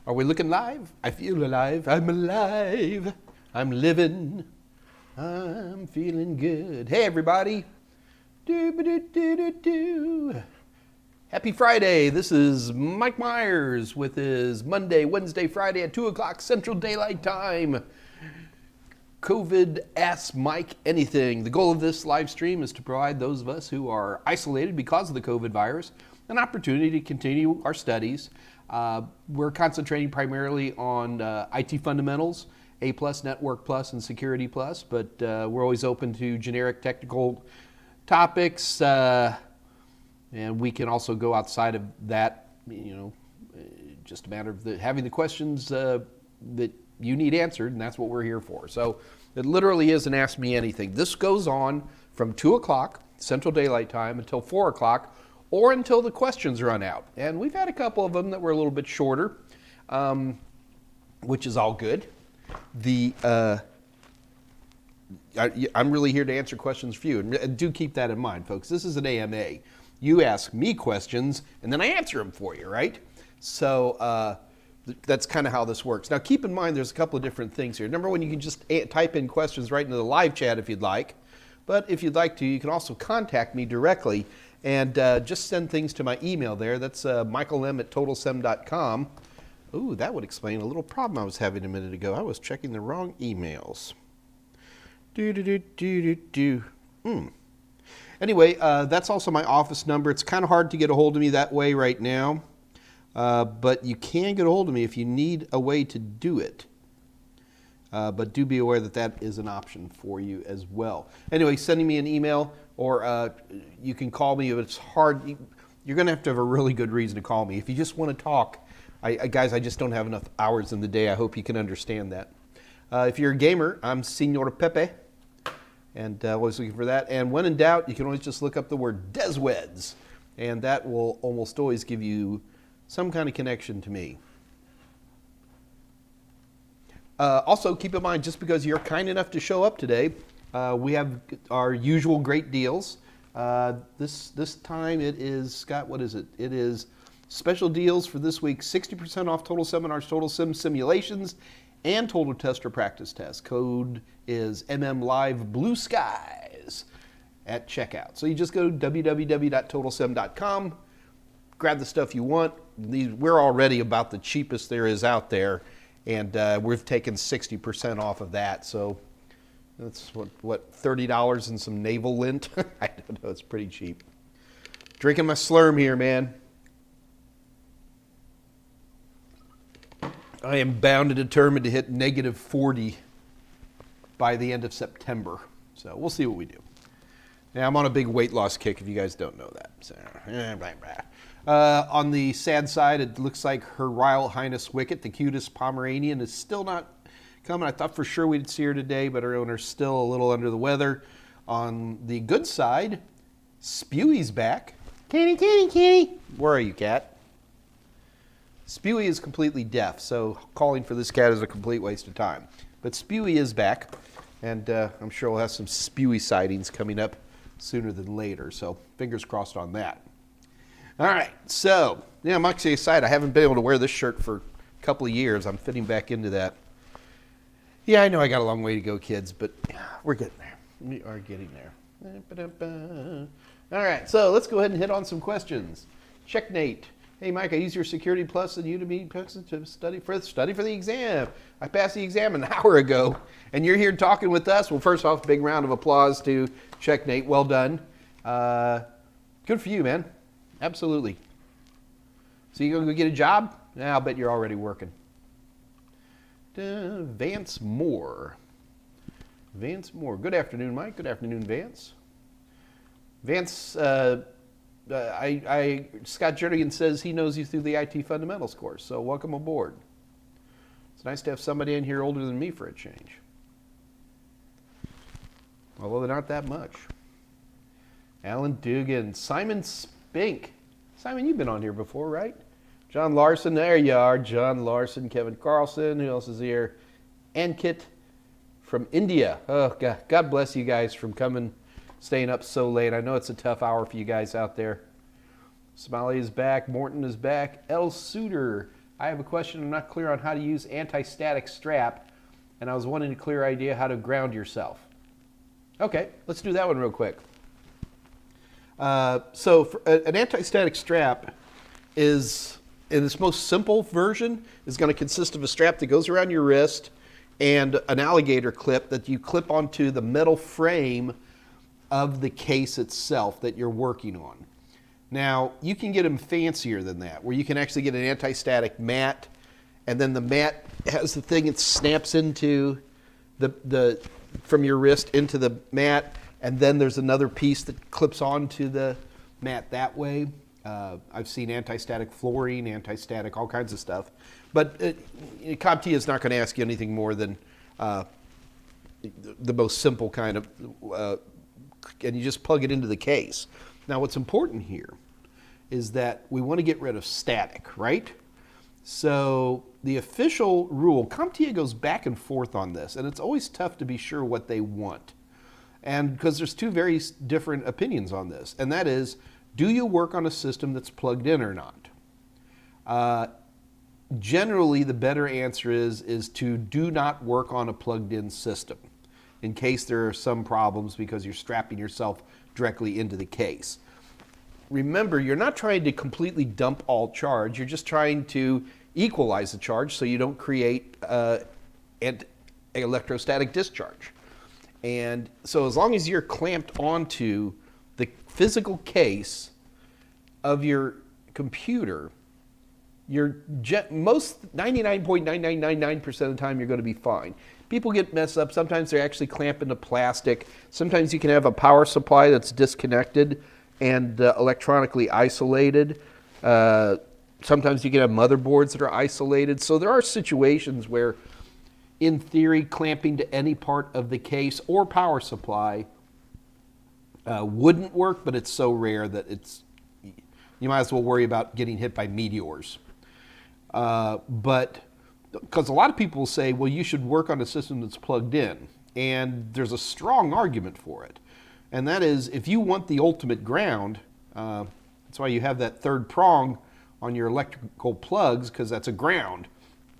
Are we looking live? I feel alive. I'm alive. I'm living. I'm feeling good. Hey, everybody. Do-ba-do-do-do-do. Happy Friday. This is Mike Meyers with his Monday, Wednesday, Friday at 2 o'clock Central Daylight Time. COVID Ask Mike Anything. The goal of this live stream is to provide those of us who are isolated because of the COVID virus an opportunity to continue our studies. We're concentrating primarily on IT fundamentals, A+, Network Plus, and Security Plus, but we're always open to generic technical topics, and we can also go outside of that, just a matter of having the questions that you need answered, and that's what we're here for. So it literally is an Ask Me Anything. This goes on from 2 o'clock Central Daylight Time until 4 o'clock, or until the questions run out. And we've had a couple of them that were a little bit shorter, which is all good. I'm really here to answer questions for you. And do keep that in mind, folks. This is an AMA. You ask me questions, and then I answer them for you, right? So that's kind of how this works. Now, keep in mind there's a couple of different things here. Number one, you can just type in questions right into the live chat if you'd like. But if you'd like to, you can also contact me directly and just send things to my email there. That's michaelm@totalsem.com. Ooh, that would explain a little problem I was having a minute ago. I was checking the wrong emails. Anyway, that's also my office number. It's kind of hard to get a hold of me that way right now, but you can get a hold of me if you need a way to do it. But do be aware that that is an option for you as well. Anyway, sending me an email, or you can call me if it's hard. You're going to have a really good reason to call me. If you just want to talk, guys, I just don't have enough hours in the day. I hope you can understand that. If you're a gamer, I'm Senor Pepe, and always looking for that. And when in doubt, you can always just look up the word Desweds, and that will almost always give you some kind of connection to me. Also, keep in mind, just because you're kind enough to show up today, we have our usual great deals. This time it is, Scott, what is it? It is special deals for this week, 60% off Total Seminars, Total Sim Simulations, and Total Tester Practice Test. Code is MMLive Blue Skies at checkout. So you just go to www.totalsem.com, grab the stuff you want. We're already about the cheapest there is out there. And we've taken 60% off of that, so that's what $30 and some navel lint? I don't know, it's pretty cheap. Drinking my Slurm here, man. I am bound and determined to hit negative 40 by the end of September, so we'll see what we do. Now, I'm on a big weight loss kick if you guys don't know that. So, blah, blah. On the sad side, it looks like Her Royal Highness Wicket, the cutest Pomeranian, is still not coming. I thought for sure we'd see her today, but her owner's still a little under the weather. On the good side, Spewy's back. Kitty, kitty, kitty. Where are you, cat? Spewy is completely deaf, so calling for this cat is a complete waste of time. But Spewy is back, and I'm sure we'll have some Spewy sightings coming up sooner than later, so fingers crossed on that. All right, so, yeah, I'm actually excited. I haven't been able to wear this shirt for a couple of years. I'm fitting back into that. Yeah, I know I got a long way to go, kids, but we're getting there. We are getting there. All right, so let's go ahead and hit on some questions. Checkmate. Hey, Mike, I used your Security Plus and Udemy to study for the exam. I passed the exam an hour ago, and you're here talking with us. Well, first off, big round of applause to Checkmate. Well done. Good for you, man. Absolutely. So you gonna go get a job? I'll bet you're already working. Vance Moore. Vance Moore. Good afternoon, Mike. Good afternoon, Vance. Vance, Scott Jernigan says he knows you through the IT Fundamentals course, so welcome aboard. It's nice to have somebody in here older than me for a change. Although they're not that much. Alan Dugan. Simon Spink. Simon, you've been on here before, right? John Larson, there you are. John Larson, Kevin Carlson, who else is here? Ankit from India. Oh, God bless you guys from coming, staying up so late. I know it's a tough hour for you guys out there. Smiley is back. Morton is back. El Suter. I have a question. I'm not clear on how to use anti-static strap, and I was wanting a clear idea how to ground yourself. Okay, let's do that one real quick. So for an anti-static strap is, in its most simple version, is going to consist of a strap that goes around your wrist and an alligator clip that you clip onto the metal frame of the case itself that you're working on. Now, you can get them fancier than that, where you can actually get an anti-static mat, and then the mat has the thing that snaps into from your wrist into the mat, and then there's another piece that clips onto the mat that way. I've seen anti-static flooring, anti-static, all kinds of stuff. But CompTIA is not going to ask you anything more than the most simple kind of, and you just plug it into the case. Now, what's important here is that we want to get rid of static, right? So the official rule, CompTIA goes back and forth on this, and it's always tough to be sure what they want. And because there's two very different opinions on this, and that is, do you work on a system that's plugged in or not? Generally, the better answer is to do not work on a plugged-in system in case there are some problems because you're strapping yourself directly into the case. Remember, you're not trying to completely dump all charge. You're just trying to equalize the charge so you don't create an electrostatic discharge. And so as long as you're clamped onto the physical case of your computer, most 99.9999% of the time you're going to be fine. People get messed up. Sometimes they actually clamp into plastic. Sometimes you can have a power supply that's disconnected and electronically isolated. Sometimes you can have motherboards that are isolated. So there are situations where, in theory, clamping to any part of the case or power supply wouldn't work, but it's so rare that you might as well worry about getting hit by meteors. But because a lot of people say, well, you should work on a system that's plugged in. And there's a strong argument for it. And that is, if you want the ultimate ground, that's why you have that third prong on your electrical plugs, because that's a ground.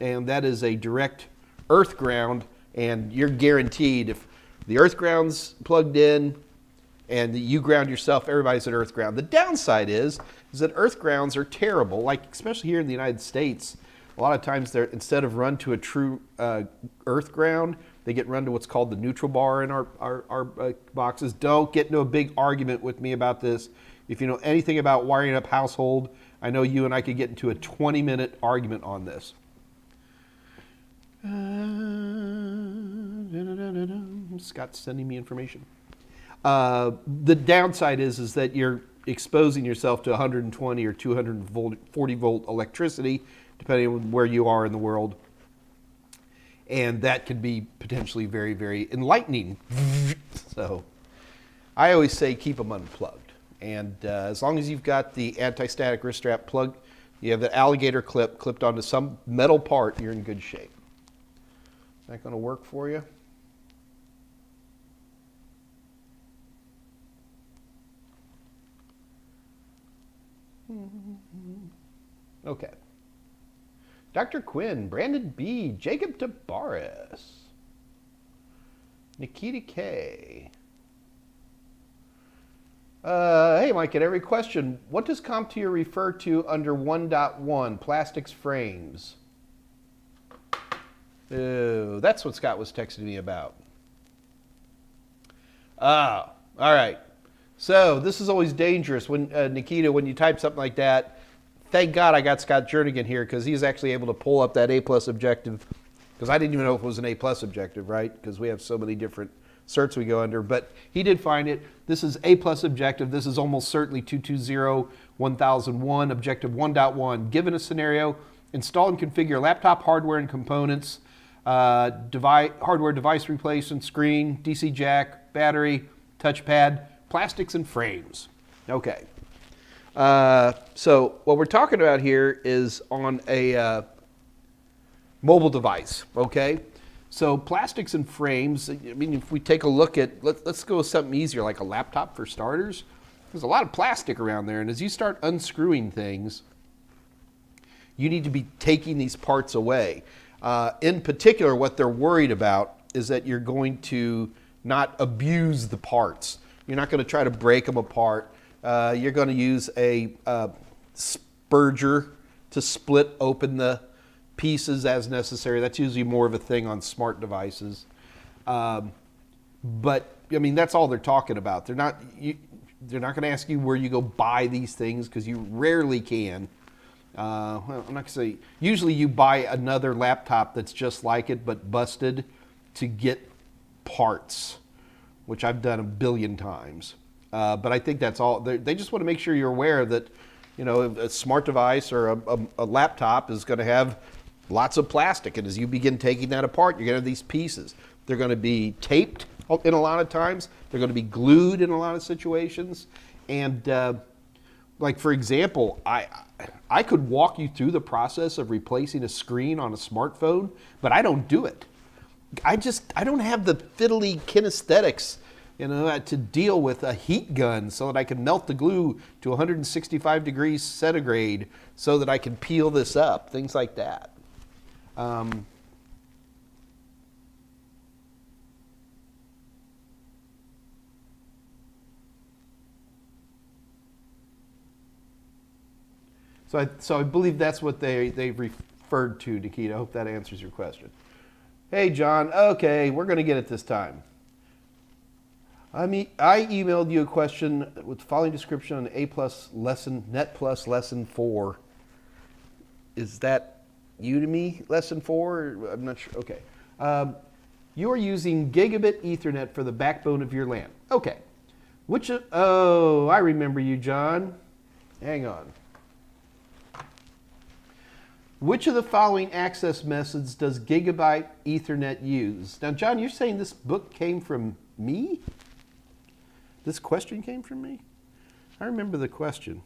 And that is a direct earth ground, and you're guaranteed if the earth ground's plugged in and you ground yourself, everybody's at earth ground. The downside is that earth grounds are terrible, like especially here in the United States. A lot of times they're, instead of run to a true earth ground, they get run to what's called the neutral bar in our boxes. Don't get into a big argument with me about this. If you know anything about wiring up household, I know you and I could get into a 20-minute argument on this. Scott's sending me information. The downside is that you're exposing yourself to 120 or 240 volt electricity, depending on where you are in the world. And that can be potentially very, very enlightening. So I always say keep them unplugged. And as long as you've got the anti-static wrist strap plugged, you have the alligator clip clipped onto some metal part, you're in good shape. Is that going to work for you? Okay. Dr. Quinn, Brandon B, Jacob Tabaris, Nikita K. Hey, Mike, at every question, what does CompTIA refer to under 1.1, plastics frames? Oh, that's what Scott was texting me about. Ah, all right. So this is always dangerous when, Nikita, when you type something like that. Thank God I got Scott Jernigan here because he's actually able to pull up that A+ objective, because I didn't even know if it was an A+ objective, right? Because we have so many different certs we go under, but he did find it. This is A+ objective. This is almost certainly 220-1001, objective 1.1. Given a scenario, install and configure laptop hardware and components, hardware device replacement, screen, DC jack, battery, touchpad, plastics, and frames. Okay. So what we're talking about here is on a mobile device, okay? So plastics and frames, I mean, if we take a look at, let's go with something easier, like a laptop for starters. There's a lot of plastic around there, and as you start unscrewing things, you need to be taking these parts away. In particular, what they're worried about is that you're going to not abuse the parts. You're not going to try to break them apart. You're going to use a spurger to split open the pieces as necessary. That's usually more of a thing on smart devices. But I mean, that's all they're talking about. They're not going to ask you where you go buy these things, because you rarely can. Well, I'm not going to say. Usually, you buy another laptop that's just like it but busted to get parts, which I've done a billion times. But I think that's all. They just want to make sure you're aware that, you know, a smart device or a laptop is going to have lots of plastic, and as you begin taking that apart, you're going to have these pieces. They're going to be taped in a lot of times. They're going to be glued in a lot of situations. And like, for example, I could walk you through the process of replacing a screen on a smartphone, but I don't do it. I don't have the fiddly kinesthetics, you know, to deal with a heat gun so that I can melt the glue to 165 degrees centigrade so that I can peel this up, things like that. So I believe that's what they referred to, Nikita. I hope that answers your question. Hey, John. Okay, we're going to get it this time. I emailed you a question with the following description on A+ lesson, Net Plus lesson 4. Is that Udemy lesson 4? I'm not sure. Okay. You are using gigabit Ethernet for the backbone of your LAN. Okay. Oh, I remember you, John. Hang on. Which of the following access methods does gigabit Ethernet use? Now, John, you're saying this book came from me? This question came from me? I remember the question.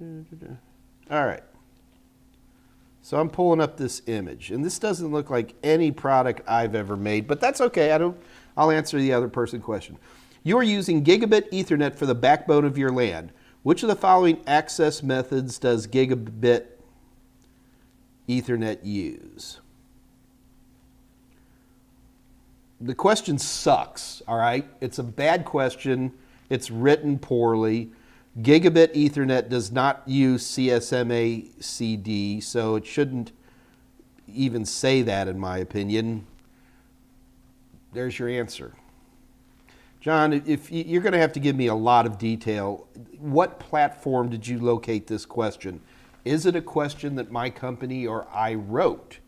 All right. So I'm pulling up this image, and this doesn't look like any product I've ever made, but that's okay. I'll answer the other person question. You are using gigabit Ethernet for the backbone of your LAN. Which of the following access methods does gigabit Ethernet use? The question sucks, all right? It's a bad question. It's written poorly. Gigabit Ethernet does not use CSMA-CD, so it shouldn't even say that, in my opinion. There's your answer. John, if you're going to have to give me a lot of detail. What platform did you locate this question? Is it a question that my company or I wrote?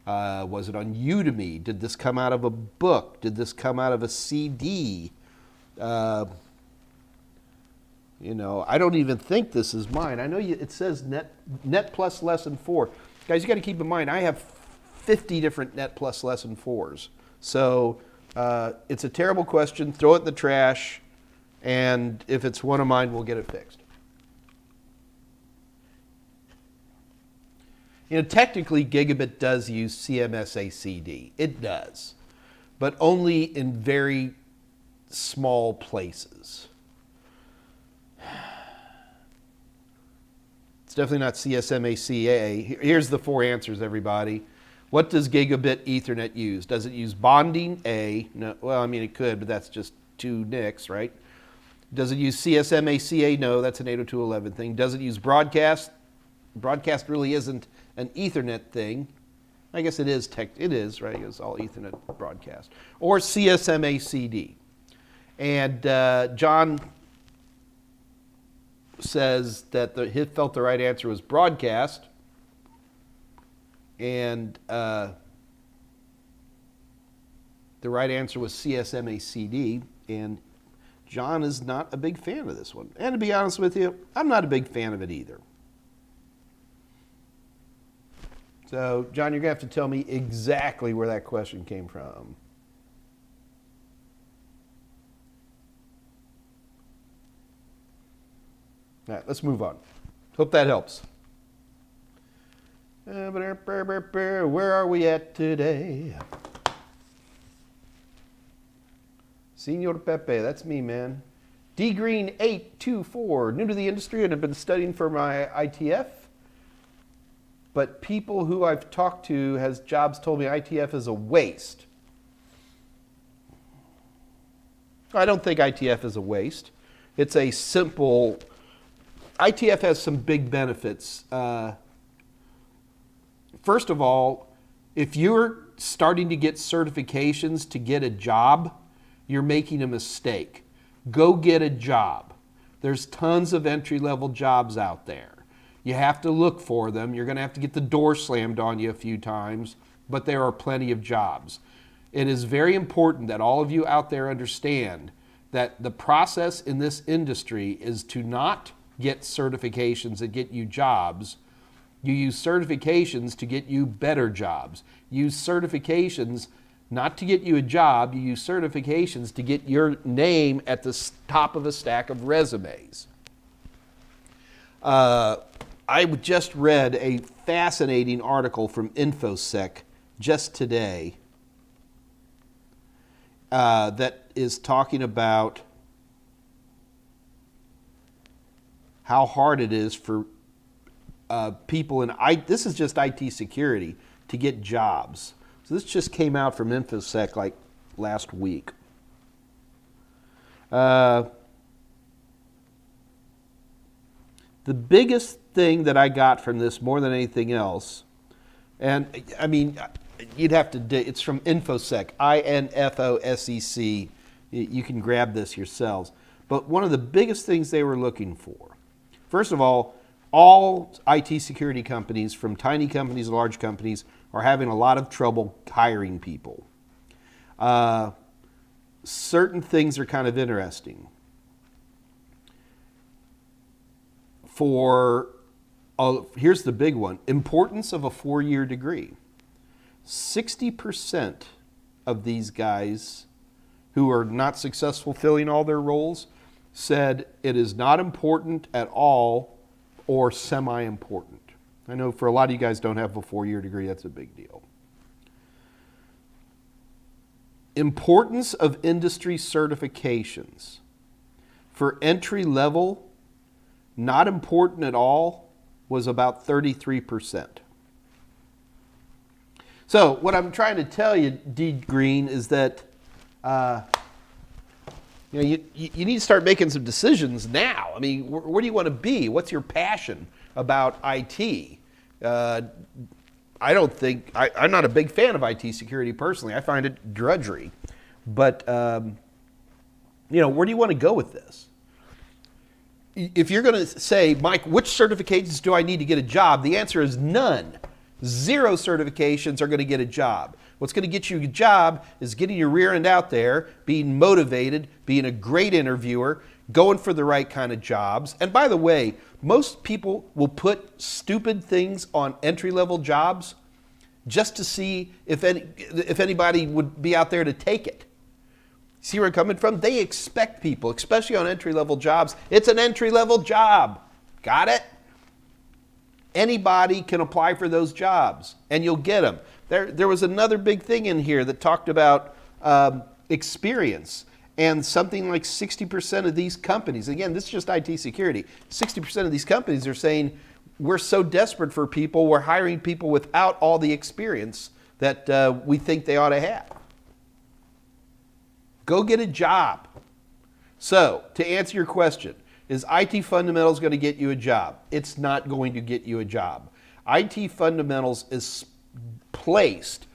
Was it on Udemy? Did this come out of a book? Did this come out of a CD? You know, I don't even think this is mine. I know it says Net Plus Lesson 4. Guys, you got to keep in mind, I have 50 different Net Plus Lesson 4s. So it's a terrible question. Throw it in the trash, and if it's one of mine, we'll get it fixed. You know, technically, gigabit does use CMSA-CD. It does, but only in very small places. It's definitely not CSMA-CA. Here's the 4 answers, everybody. What does gigabit Ethernet use? Does it use bonding? A. No. Well, I mean, it could, but that's just 2 NICs, right? Does it use CSMA-CA? No, that's an 802.11 thing. Does it use broadcast? Broadcast really isn't an Ethernet thing. I guess it is, it is, right? It's all Ethernet broadcast. Or CSMA-CD. And John says that he felt the right answer was broadcast. And the right answer was CSMA-CD. And John is not a big fan of this one. And to be honest with you, I'm not a big fan of it either. So, John, you're going to have to tell me exactly where that question came from. All right, let's move on. Hope that helps. Where are we at today? Senor Pepe, that's me, man. dgreen824, new to the industry and have been studying for my ITF. But people who I've talked to has jobs told me ITF is a waste. I don't think ITF is a waste. It's a simple, ITF has some big benefits. First of all, if you're starting to get certifications to get a job, you're making a mistake. Go get a job. There's tons of entry-level jobs out there. You have to look for them. You're going to have to get the door slammed on you a few times, but there are plenty of jobs. It is very important that all of you out there understand that the process in this industry is to not get certifications that get you jobs. You use certifications to get you better jobs. Use certifications not to get you a job. You use certifications to get your name at the top of a stack of resumes. I just read a fascinating article from InfoSec just today that is talking about how hard it is for people in this is just IT security to get jobs. So this just came out from InfoSec like last week. The biggest thing that I got from this more than anything else, and I mean, you'd have to, it's from InfoSec, INFOSEC. You can grab this yourselves. But one of the biggest things they were looking for, first of all IT security companies, from tiny companies to large companies, are having a lot of trouble hiring people. Certain things are kind of interesting. Here's the big one, importance of a 4-year degree. 60% of these guys who are not successful filling all their roles said it is not important at all or semi-important. I know for a lot of you guys don't have a 4-year degree, that's a big deal. Importance of industry certifications. For entry level, not important at all was about 33%. So what I'm trying to tell you, D. Green, is that you need to start making some decisions now. I mean, where do you want to be? What's your passion about IT? I'm not a big fan of IT security personally. I find it drudgery. But, where do you want to go with this? If you're going to say, Mike, which certifications do I need to get a job? The answer is none. 0 certifications are going to get a job. What's going to get you a job is getting your rear end out there, being motivated, being a great interviewer, going for the right kind of jobs. And by the way, most people will put stupid things on entry-level jobs just to see if anybody would be out there to take it. See where I'm coming from? They expect people, especially on entry-level jobs. It's an entry-level job. Got it? Anybody can apply for those jobs, and you'll get them. There was another big thing in here that talked about experience, and something like 60% of these companies, again, this is just IT security, 60% of these companies are saying, we're so desperate for people, we're hiring people without all the experience that we think they ought to have. Go get a job. So, to answer your question, is IT Fundamentals going to get you a job? It's not going to get you a job. IT Fundamentals is placed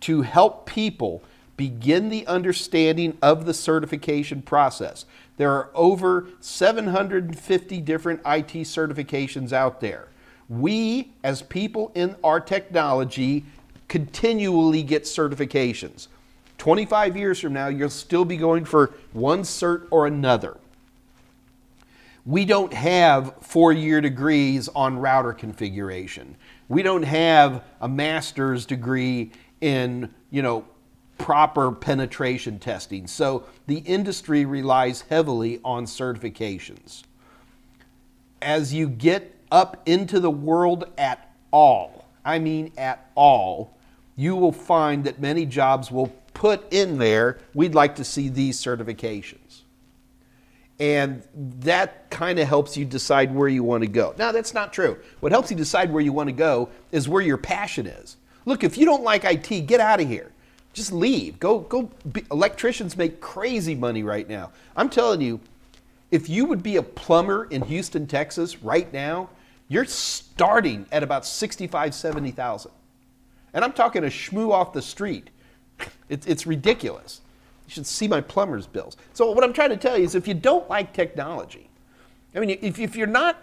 to help people begin the understanding of the certification process. There are over 750 different IT certifications out there. We, as people in our technology, continually get certifications. 25 years from now, you'll still be going for one cert or another. We don't have 4-year degrees on router configuration. We don't have a master's degree in, proper penetration testing. So the industry relies heavily on certifications. As you get up into the world at all, I mean at all, you will find that many jobs will put in there, we'd like to see these certifications. And that kind of helps you decide where you want to go. Now, that's not true. What helps you decide where you want to go is where your passion is. Look, if you don't like IT, get out of here. Just leave. Electricians make crazy money right now. I'm telling you, if you would be a plumber in Houston, Texas right now, you're starting at about 65, 70,000. And I'm talking a schmoo off the street. It's ridiculous. You should see my plumber's bills. So what I'm trying to tell you is if you don't like technology, I mean, if you're not,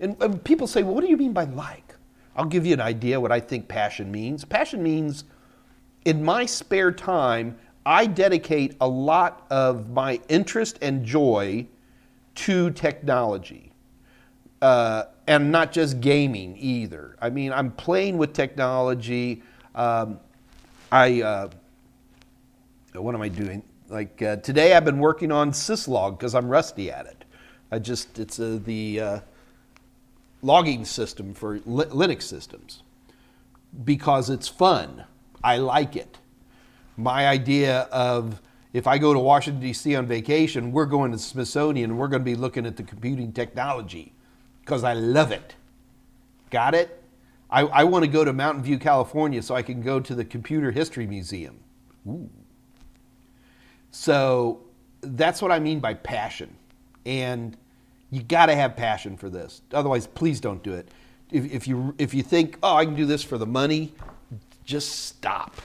and people say, well, what do you mean by like? I'll give you an idea what I think passion means. Passion means in my spare time, I dedicate a lot of my interest and joy to technology. And not just gaming either. I mean, I'm playing with technology. What am I doing? Like today I've been working on syslog because I'm rusty at it. It's the logging system for Linux systems because it's fun. I like it. My idea of if I go to Washington, D.C. on vacation, we're going to the Smithsonian and we're going to be looking at the computing technology because I love it. Got it? I want to go to Mountain View, California so I can go to the Computer History Museum. Ooh. So that's what I mean by passion. And you got to have passion for this. Otherwise, please don't do it. If you think, oh, I can do this for the money, just stop.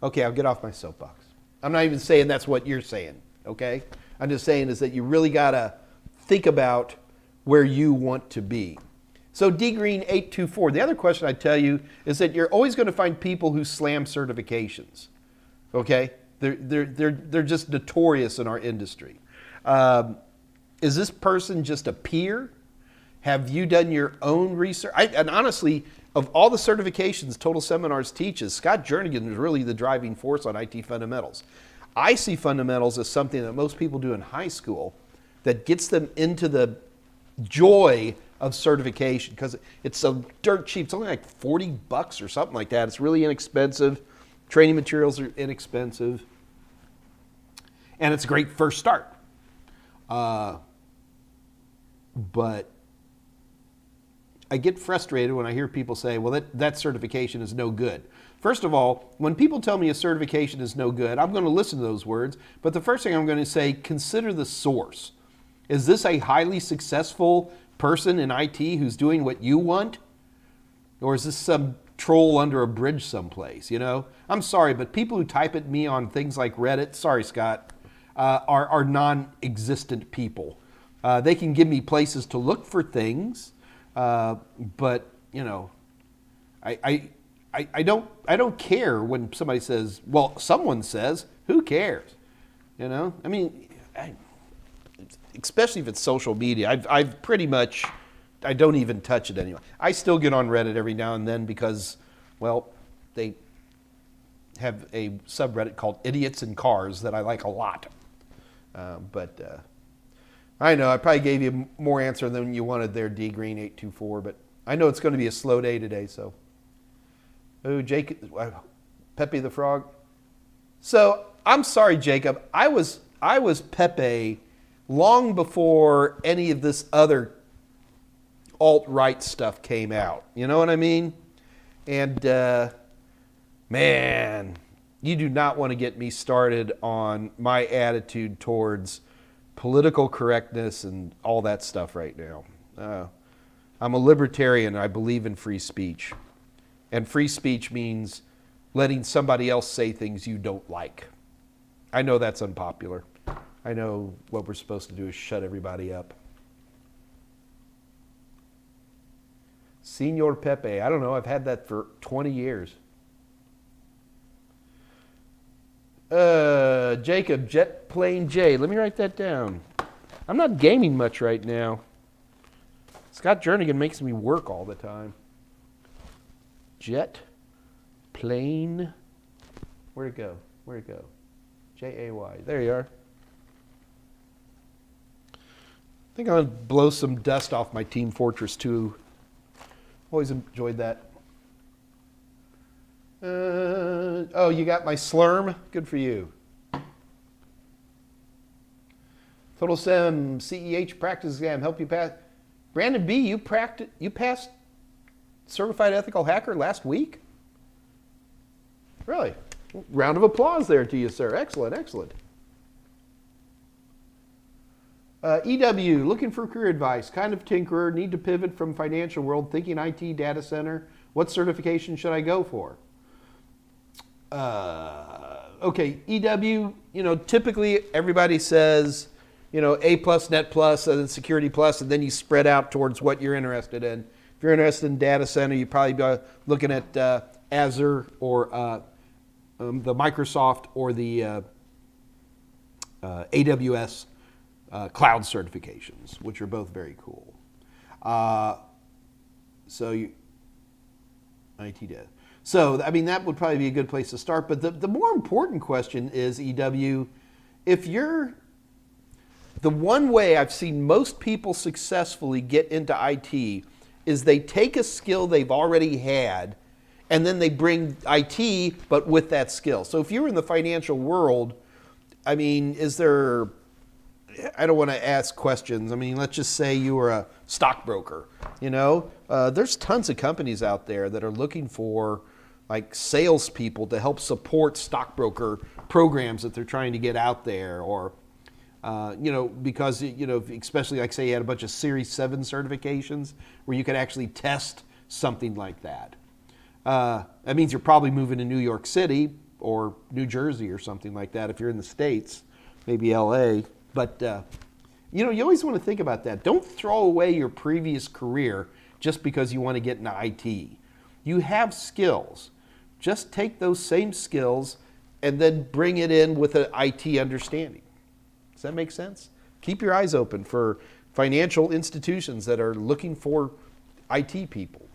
Okay, I'll get off my soapbox. I'm not even saying that's what you're saying, okay? I'm just saying is that you really got to think about where you want to be. So dgreen824, the other question I tell you is that you're always going to find people who slam certifications, okay? They're just notorious in our industry. Is this person just a peer? Have you done your own research? And honestly, of all the certifications Total Seminars teaches, Scott Jernigan is really the driving force on IT fundamentals. I see fundamentals as something that most people do in high school that gets them into the joy of certification because it's so dirt cheap. It's only like $40 or something like that. It's really inexpensive. Training materials are inexpensive. And it's a great first start. But I get frustrated when I hear people say, well, that certification is no good. First of all, when people tell me a certification is no good, I'm going to listen to those words. But the first thing I'm going to say, consider the source. Is this a highly successful person in IT who's doing what you want? Or is this some troll under a bridge someplace, you know? I'm sorry, but people who type at me on things like Reddit, sorry, Scott, are non-existent people. They can give me places to look for things, but, you know, I don't care when somebody says, well, someone says, who cares? You know, I mean, especially if it's social media, I've pretty much, I don't even touch it anymore. I still get on Reddit every now and then because, well, they have a subreddit called Idiots in Cars that I like a lot. But I know I probably gave you more answer than you wanted there, dgreen824, but I know it's going to be a slow day today, so. Oh, Jacob, Pepe the Frog. So I'm sorry, Jacob. I was Pepe long before any of this other alt-right stuff came out. You know what I mean? And man, you do not want to get me started on my attitude towards political correctness and all that stuff right now. I'm a libertarian. I believe in free speech. And free speech means letting somebody else say things you don't like. I know that's unpopular. I know what we're supposed to do is shut everybody up. Senor Pepe, I don't know, I've had that for 20 years. Jacob, Jet Plane J, let me write that down. I'm not gaming much right now. Scott Jernigan makes me work all the time. Jet Plane, where'd it go? Where'd it go? J-A-Y, there you are. I think I'm going to blow some dust off my Team Fortress 2. Always enjoyed that. Oh, you got my slurm? Good for you. Total Sim CEH practice exam help you pass. Brandon B, you passed certified ethical hacker last week? Really? Round of applause there to you, sir. Excellent, excellent. EW, looking for career advice. Kind of tinkerer, need to pivot from financial world, thinking IT data center. What certification should I go for? Okay, EW, typically everybody says, A plus, Net plus, and then Security plus, and then you spread out towards what you're interested in. If you're interested in data center, you'd probably be looking at Azure or the Microsoft or the AWS cloud certifications, which are both very cool. IT data. So, that would probably be a good place to start. But the more important question is, EW, the one way I've seen most people successfully get into IT is they take a skill they've already had and then they bring IT, but with that skill. So if you're in the financial world, is there, I don't want to ask questions. Let's just say you were a stockbroker. There's tons of companies out there that are looking for salespeople to help support stockbroker programs that they're trying to get out there, or because especially say you had a bunch of Series 7 certifications where you could actually test something like that. That means you're probably moving to New York City or New Jersey or something like that if you're in the States, maybe LA. But you always want to think about that. Don't throw away your previous career just because you want to get into IT. You have skills. Just take those same skills and then bring it in with an IT understanding. Does that make sense? Keep your eyes open for financial institutions that are looking for IT people.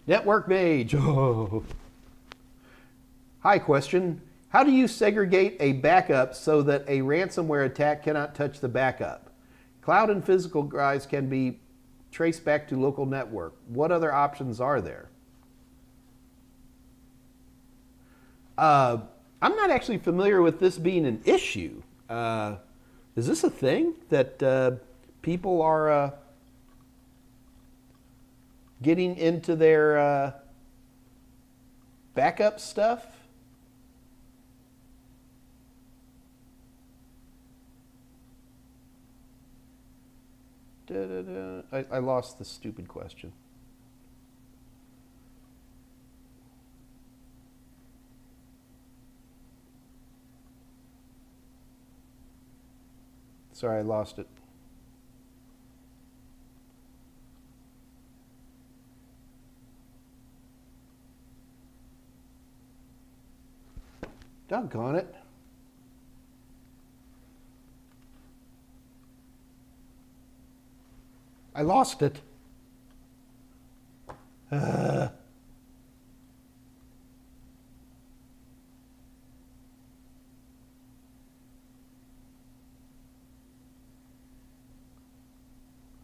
Network Mage. Oh. Hi, question. How do you segregate a backup so that a ransomware attack cannot touch the backup? Cloud and physical drives can be traced back to local network. What other options are there? I'm not actually familiar with this being an issue. Is this a thing that people are getting into their backup stuff? I lost the stupid question. Sorry, I lost it. Doggone it. I lost it.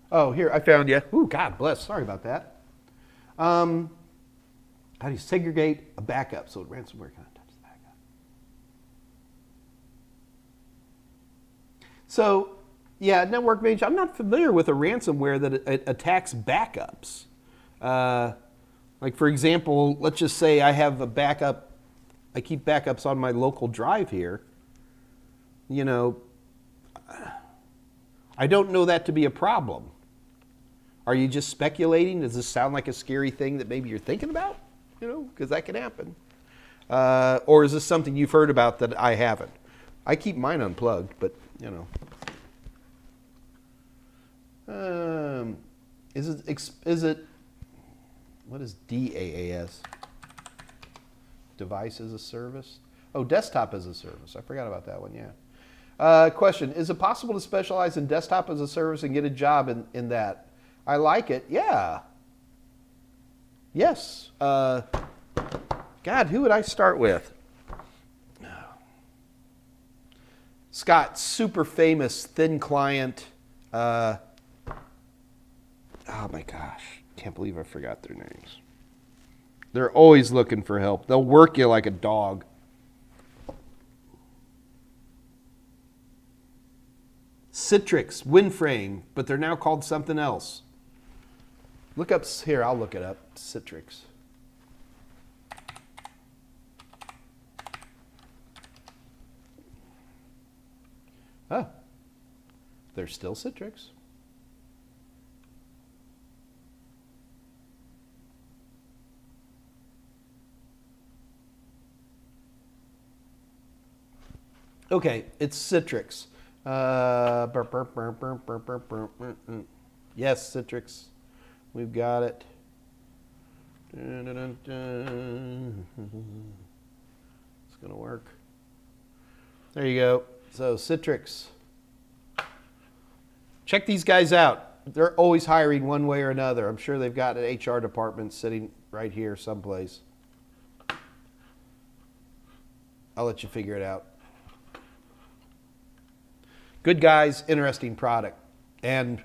Oh, here, I found you. Ooh, God bless. Sorry about that. How do you segregate a backup so ransomware cannot touch the backup? So, yeah, Network Mage, I'm not familiar with a ransomware that attacks backups. For example, let's just say I have a backup, I keep backups on my local drive here. I don't know that to be a problem. Are you just speculating? Does this sound like a scary thing that maybe you're thinking about? Because that can happen. Or is this something you've heard about that I haven't? I keep mine unplugged, but, is it, what is DAAS? Device as a service? Oh, desktop as a service. I forgot about that one, yeah. Question, is it possible to specialize in desktop as a service and get a job in that? I like it, yeah. Yes. God, who would I start with? Scott, super famous, thin client. Oh my gosh, can't believe I forgot their names. They're always looking for help. They'll work you like a dog. Citrix, WinFrame, but they're now called something else. Look up here, I'll look it up. Citrix. Oh, they're still Citrix. Okay, it's Citrix. Yes, Citrix. We've got it. It's going to work. There you go. So Citrix. Check these guys out. They're always hiring one way or another. I'm sure they've got an HR department sitting right here someplace. I'll let you figure it out. Good guys, interesting product. And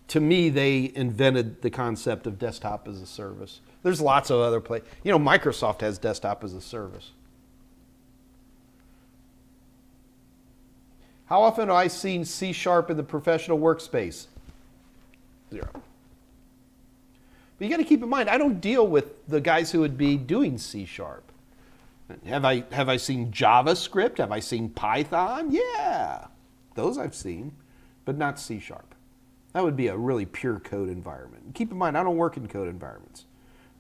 to me, they invented the concept of desktop as a service. There's lots of other places. You know, Microsoft has desktop as a service. How often have I seen C# in the professional workspace? 0. But you got to keep in mind, I don't deal with the guys who would be doing C#. Have I seen JavaScript? Have I seen Python? Yeah, those I've seen, but not C#. That would be a really pure code environment. Keep in mind, I don't work in code environments.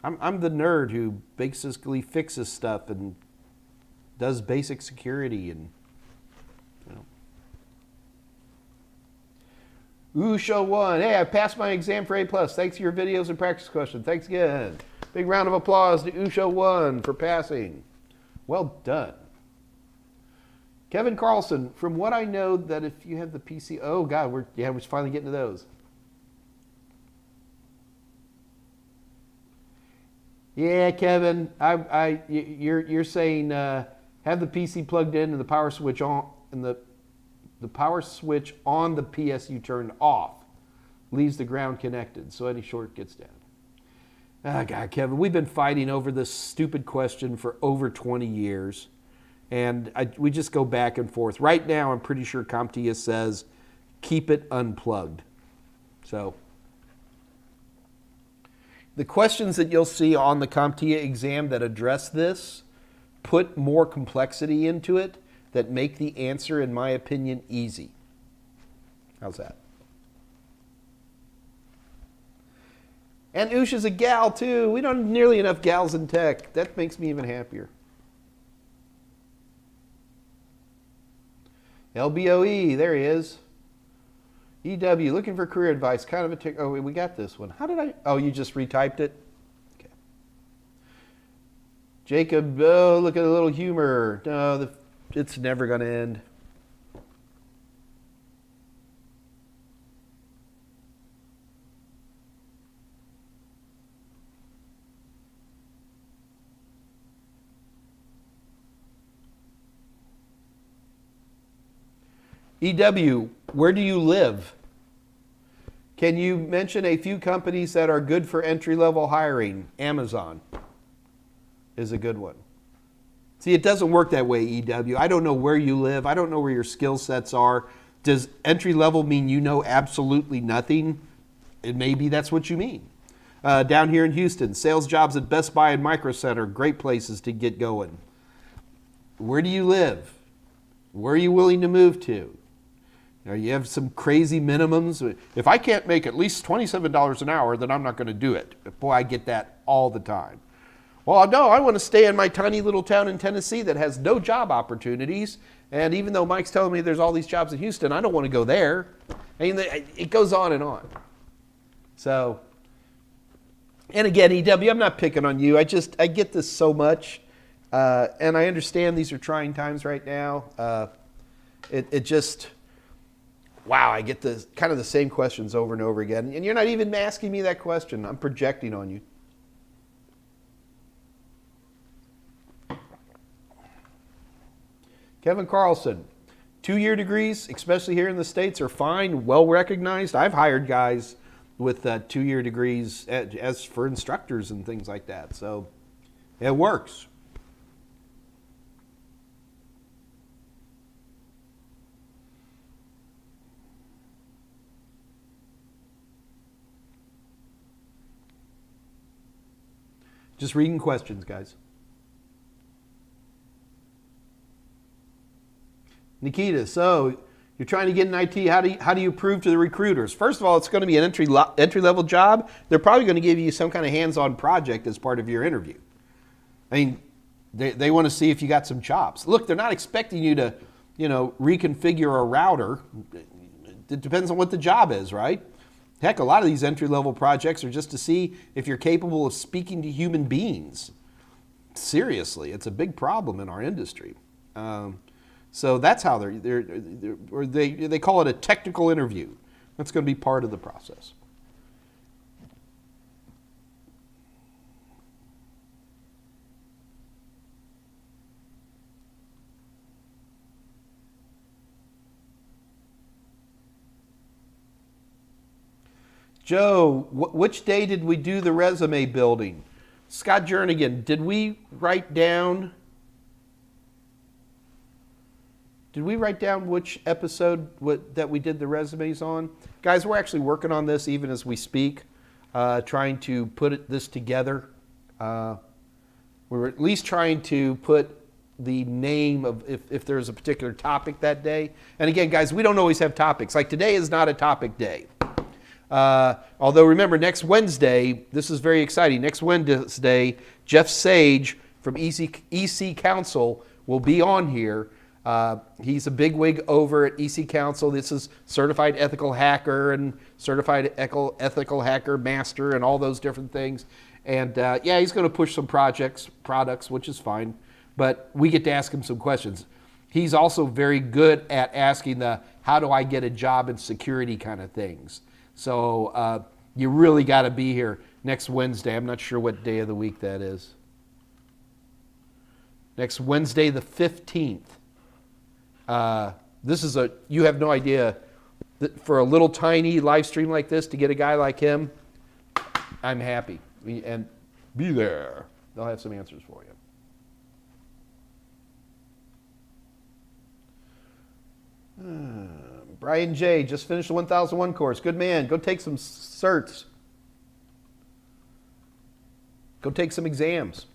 I'm the nerd who basically fixes stuff and does basic security and, you know. Show 1. Hey, I passed my exam for A+. Thanks for your videos and practice questions. Thanks again. Big round of applause to Show 1 for passing. Well done. Kevin Carlson, from what I know, that if you have the PC, oh God, we're finally getting to those. Yeah, Kevin, you're saying have the PC plugged in and the power switch on, and the power switch on the PSU turned off, leaves the ground connected, so any short gets down. Ah, God, Kevin, we've been fighting over this stupid question for over 20 years. And we just go back and forth. Right now, I'm pretty sure CompTIA says, keep it unplugged. So the questions that you'll see on the CompTIA exam that address this put more complexity into it that make the answer, in my opinion, easy. How's that? And Usha's a gal, too. We don't have nearly enough gals in tech. That makes me even happier. LBOE, there he is. EW, looking for career advice. Kind of a tick. Oh, we got this one. How did I? Oh, you just retyped it? Okay. Jacob, oh, look at a little humor. No, it's never going to end. EW, where do you live? Can you mention a few companies that are good for entry-level hiring? Amazon is a good one. See, it doesn't work that way, EW. I don't know where you live. I don't know where your skill sets are. Does entry-level mean you know absolutely nothing? And maybe that's what you mean. Down here in Houston, sales jobs at Best Buy and Micro Center, great places to get going. Where do you live? Where are you willing to move to? You have some crazy minimums. If I can't make at least $27 an hour, then I'm not going to do it. Boy, I get that all the time. Well, no, I want to stay in my tiny little town in Tennessee that has no job opportunities. And even though Mike's telling me there's all these jobs in Houston, I don't want to go there. I mean, it goes on and on. So, and again, EW, I'm not picking on you. I get this so much. And I understand these are trying times right now. It just... Wow, I get the kind of the same questions over and over again. And you're not even asking me that question. I'm projecting on you. Kevin Carlson, 2-year degrees, especially here in the States, are fine, well recognized. I've hired guys with 2-year degrees as for instructors and things like that. So it works. Just reading questions, guys. Nikita, so you're trying to get an IT. How do you prove to the recruiters? First of all, it's going to be an entry-level job. They're probably going to give you some kind of hands-on project as part of your interview. I mean, they want to see if you got some chops. Look, they're not expecting you to, reconfigure a router. It depends on what the job is, right? Heck, a lot of these entry-level projects are just to see if you're capable of speaking to human beings. Seriously, it's a big problem in our industry. So that's how they call it a technical interview. That's going to be part of the process. Joe, which day did we do the resume building? Scott Jernigan, did we write down which episode that we did the resumes on? Guys, we're actually working on this even as we speak, trying to put this together. We're at least trying to put the name of if there's a particular topic that day. And again, guys, we don't always have topics. Like today is not a topic day. Although remember, next Wednesday, this is very exciting. Next Wednesday, Jeff Sage from EC Council will be on here. He's a bigwig over at EC Council. This is certified ethical hacker and certified ethical hacker master and all those different things. And yeah, he's going to push some products, which is fine. But we get to ask him some questions. He's also very good at asking the how do I get a job in security kind of things. So you really got to be here next Wednesday. I'm not sure what day of the week that is. Next Wednesday the 15th. You have no idea that for a little tiny live stream like this to get a guy like him, I'm happy. And be there. They'll have some answers for you. Brian J. just finished the 1001 course. Good man. Go take some certs. Go take some exams.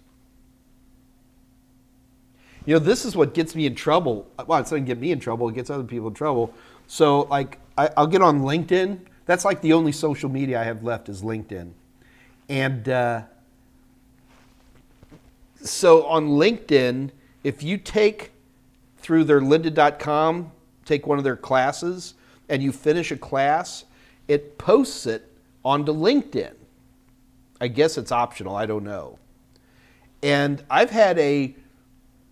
This is what gets me in trouble. Well, it doesn't get me in trouble. It gets other people in trouble. So, like, I'll get on LinkedIn. That's like the only social media I have left is LinkedIn. And so on LinkedIn, if you take through their lynda.com, take one of their classes, and you finish a class, it posts it onto LinkedIn. I guess it's optional. I don't know. And I've had a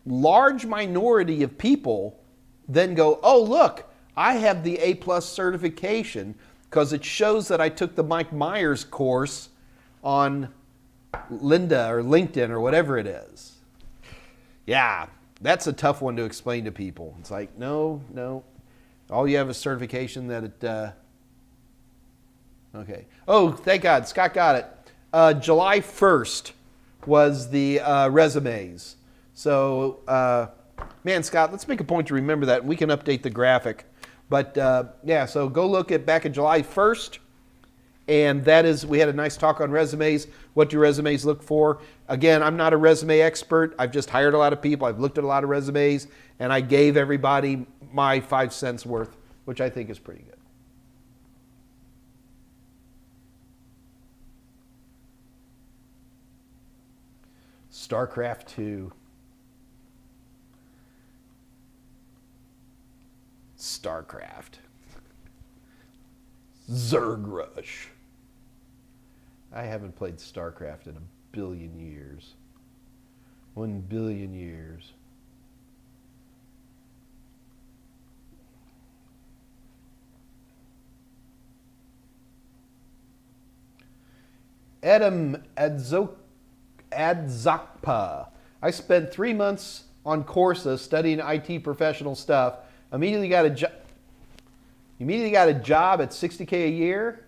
large minority of people then go, oh, look, I have the A+ certification because it shows that I took the Mike Meyers course on Lynda or LinkedIn or whatever it is. Yeah, that's a tough one to explain to people. It's like, no. All you have is certification that it, okay. Oh, thank God, Scott got it. July 1st was the resumes. So, man, Scott, let's make a point to remember that. We can update the graphic. But, yeah, so go look at back at July 1st. And that is, we had a nice talk on resumes. What do resumes look for? Again, I'm not a resume expert. I've just hired a lot of people. I've looked at a lot of resumes. And I gave everybody my 5 cents worth, which I think is pretty good. StarCraft 2. StarCraft. Zerg Rush. I haven't played StarCraft in 1 billion years. 1 billion years. Edom Adzakpa. I spent 3 months on Corsa studying IT professional stuff. Immediately got a job at $60K a year.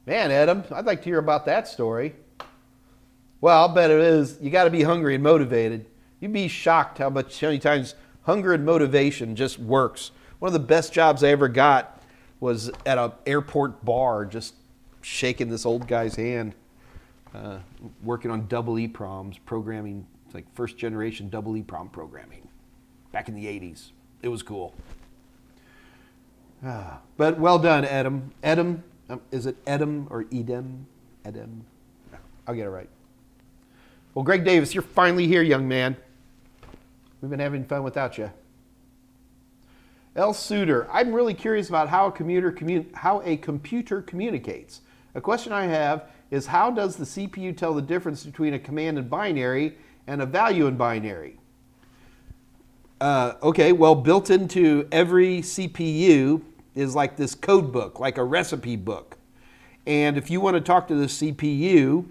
Man, Edom, I'd like to hear about that story. Well, I'll bet it is. You got to be hungry and motivated. You'd be shocked how many times hunger and motivation just works. One of the best jobs I ever got was at an airport bar, just shaking this old guy's hand. working on double EEPROMs, programming, it's like first generation double EEPROM programming back in the 80s. It was cool. But well done, Edom. Edom, is it Edom or Edom? Edom? I'll get it right. Well, Greg Davis, you're finally here, young man. We've been having fun without you. L. Suter, I'm really curious about how a computer communicates. A question I have is, how does the CPU tell the difference between a command in binary and a value in binary? Okay, well, built into every CPU is like this code book, like a recipe book. And if you want to talk to the CPU,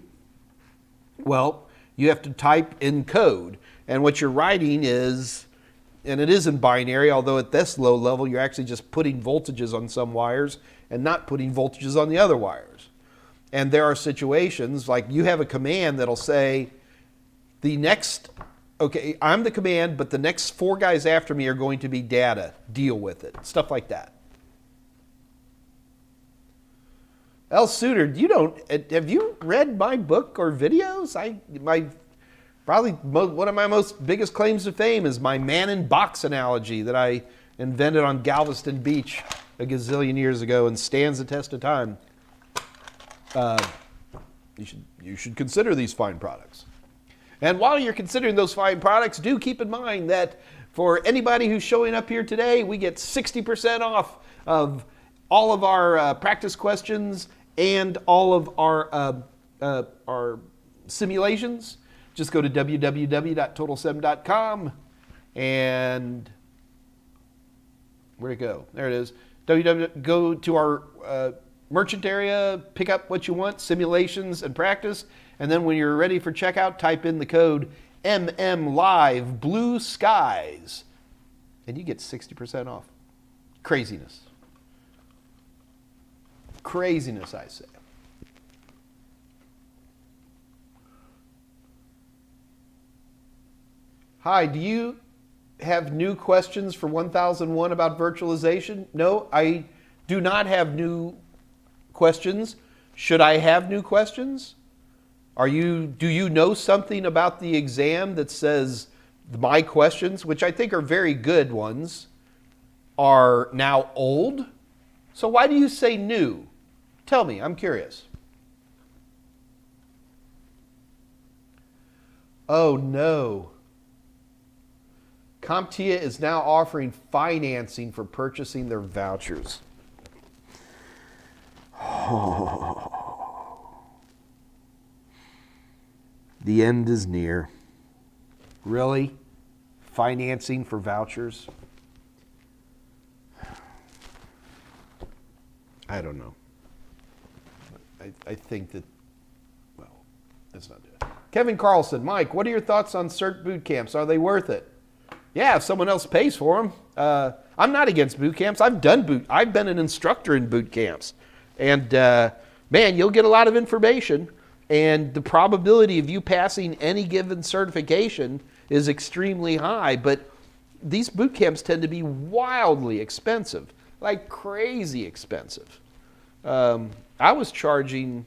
well, you have to type in code. And what you're writing is, and it is in binary, although at this low level, you're actually just putting voltages on some wires and not putting voltages on the other wires. And there are situations like you have a command that'll say, the next, okay, I'm the command, but the next 4 guys after me are going to be data. Deal with it. Stuff like that. L. Suter, have you read my book or videos? Probably one of my biggest claims to fame is my man in box analogy that I invented on Galveston Beach a gazillion years ago and stands the test of time. You should consider these fine products. And while you're considering those fine products, do keep in mind that for anybody who's showing up here today, we get 60% off of all of our practice questions and all of our simulations. Just go to www.total7.com and where'd it go? There it is. Go to our merchant area, pick up what you want, simulations and practice, and then when you're ready for checkout, type in the code MMLive Blue Skies, and you get 60% off. Craziness. Craziness, I say. Hi, do you have new questions for 1001 about virtualization? No, I do not have new questions. Should I have new questions? Do you know something about the exam that says my questions, which I think are very good ones, are now old? So why do you say new? Tell me, I'm curious. Oh no. CompTIA is now offering financing for purchasing their vouchers. Oh. The end is near. Really? Financing for vouchers? I don't know. I think that, well, let's not do it. Kevin Carlson, Mike, what are your thoughts on CERT boot camps? Are they worth it? Yeah, if someone else pays for them. I'm not against boot camps. I've been an instructor in boot camps. And man, you'll get a lot of information. And the probability of you passing any given certification is extremely high. But these boot camps tend to be wildly expensive, like crazy expensive. I was charging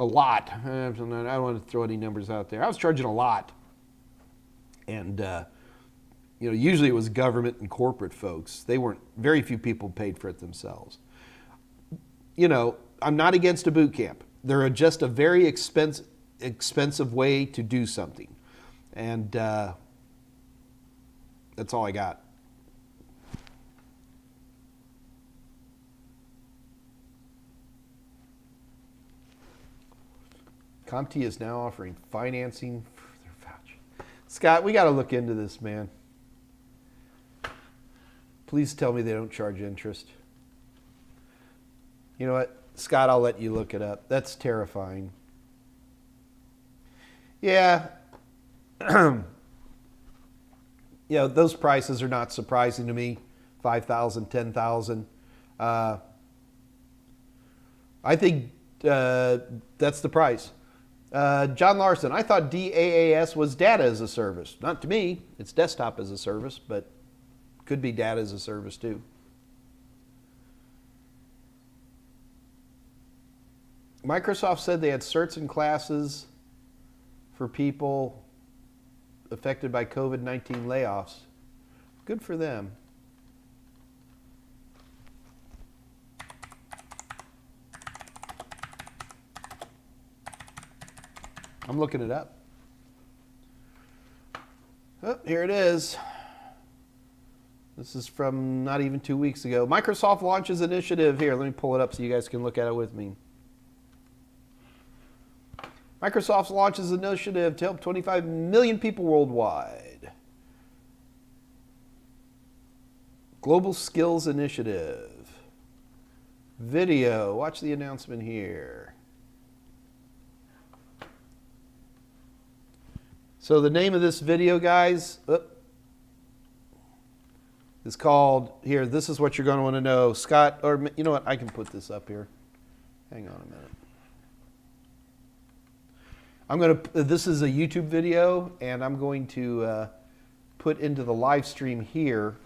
a lot. I don't want to throw any numbers out there. I was charging a lot. And, usually it was government and corporate folks. Very few people paid for it themselves. I'm not against a boot camp. They're just a very expensive way to do something. And that's all I got. CompTIA is now offering financing for their voucher. Scott, we got to look into this, man. Please tell me they don't charge interest. You know what? Scott, I'll let you look it up. That's terrifying. Yeah. Those prices are not surprising to me. 5,000, 10,000. I think that's the price. John Larson, I thought DAAS was data as a service. Not to me. It's desktop as a service, but could be data as a service too. Microsoft said they had certs and classes for people affected by COVID-19 layoffs. Good for them. I'm looking it up. Oh, here it is. This is from not even 2 weeks ago. Microsoft launches initiative. Here, let me pull it up so you guys can look at it with me. Microsoft launches initiative to help 25 million people worldwide. Global Skills Initiative. Video. Watch the announcement here. So the name of this video, guys, is called, here, this is what you're going to want to know. Scott, or you know what, I can put this up here. Hang on a minute. This is a YouTube video, and I'm going to put into the live stream here.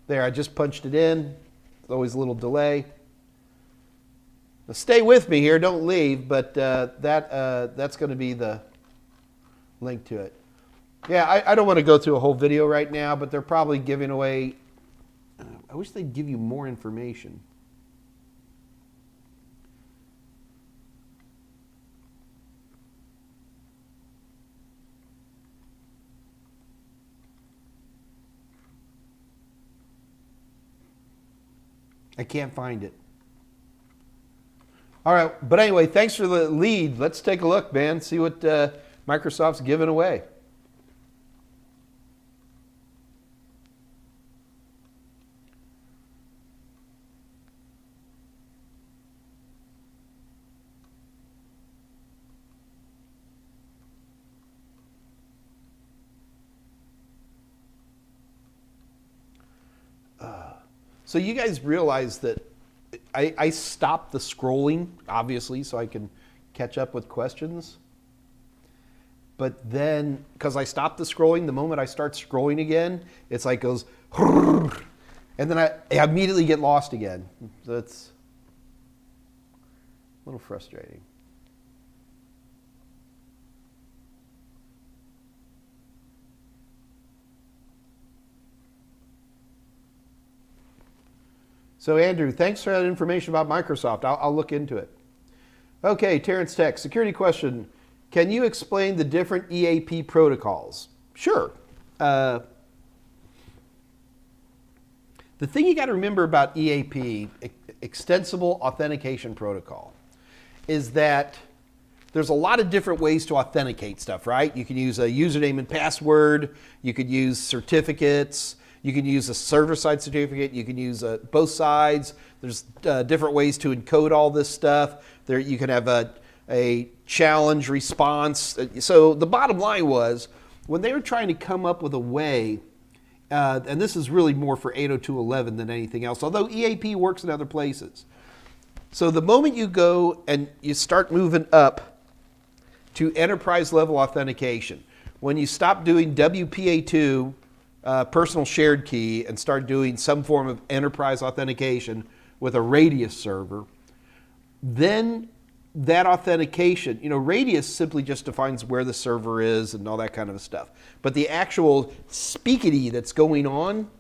There, I just punched it in. There's always a little delay. Now stay with me here, don't leave, but that's going to be the link to it. Yeah, I don't want to go through a whole video right now, but they're probably giving away, I wish they'd give you more information. I can't find it. All right, but anyway, thanks for the lead. Let's take a look, man, see what Microsoft's giving away. So you guys realize that I stopped the scrolling, obviously, so I can catch up with questions. But then, because I stopped the scrolling, the moment I start scrolling again, it's like goes, and then I immediately get lost again. So it's a little frustrating. So Andrew, thanks for that information about Microsoft. I'll look into it. Okay, Terrence Tech, security question. Can you explain the different EAP protocols? Sure. The thing you got to remember about EAP, Extensible Authentication Protocol, is that there's a lot of different ways to authenticate stuff, right? You can use a username and password. You could use certificates. You can use a server-side certificate. You can use both sides. There's different ways to encode all this stuff. There, you can have a challenge response. So the bottom line was, when they were trying to come up with a way, and this is really more for 802.11 than anything else, although EAP works in other places. So the moment you go and you start moving up to enterprise-level authentication, when you stop doing WPA2, personal shared key, and start doing some form of enterprise authentication with a Radius server, then that authentication, Radius simply just defines where the server is and all that kind of stuff. But the actual speakity that's going on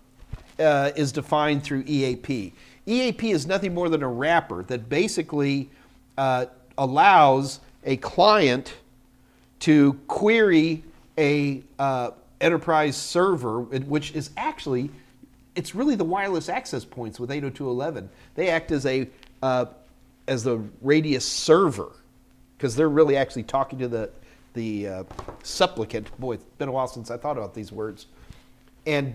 is defined through EAP. EAP is nothing more than a wrapper that basically allows a client to query a enterprise server, which is actually, it's really the wireless access points with 802.11. They act as the Radius server, because they're really actually talking to the supplicant. Boy, it's been a while since I thought about these words. And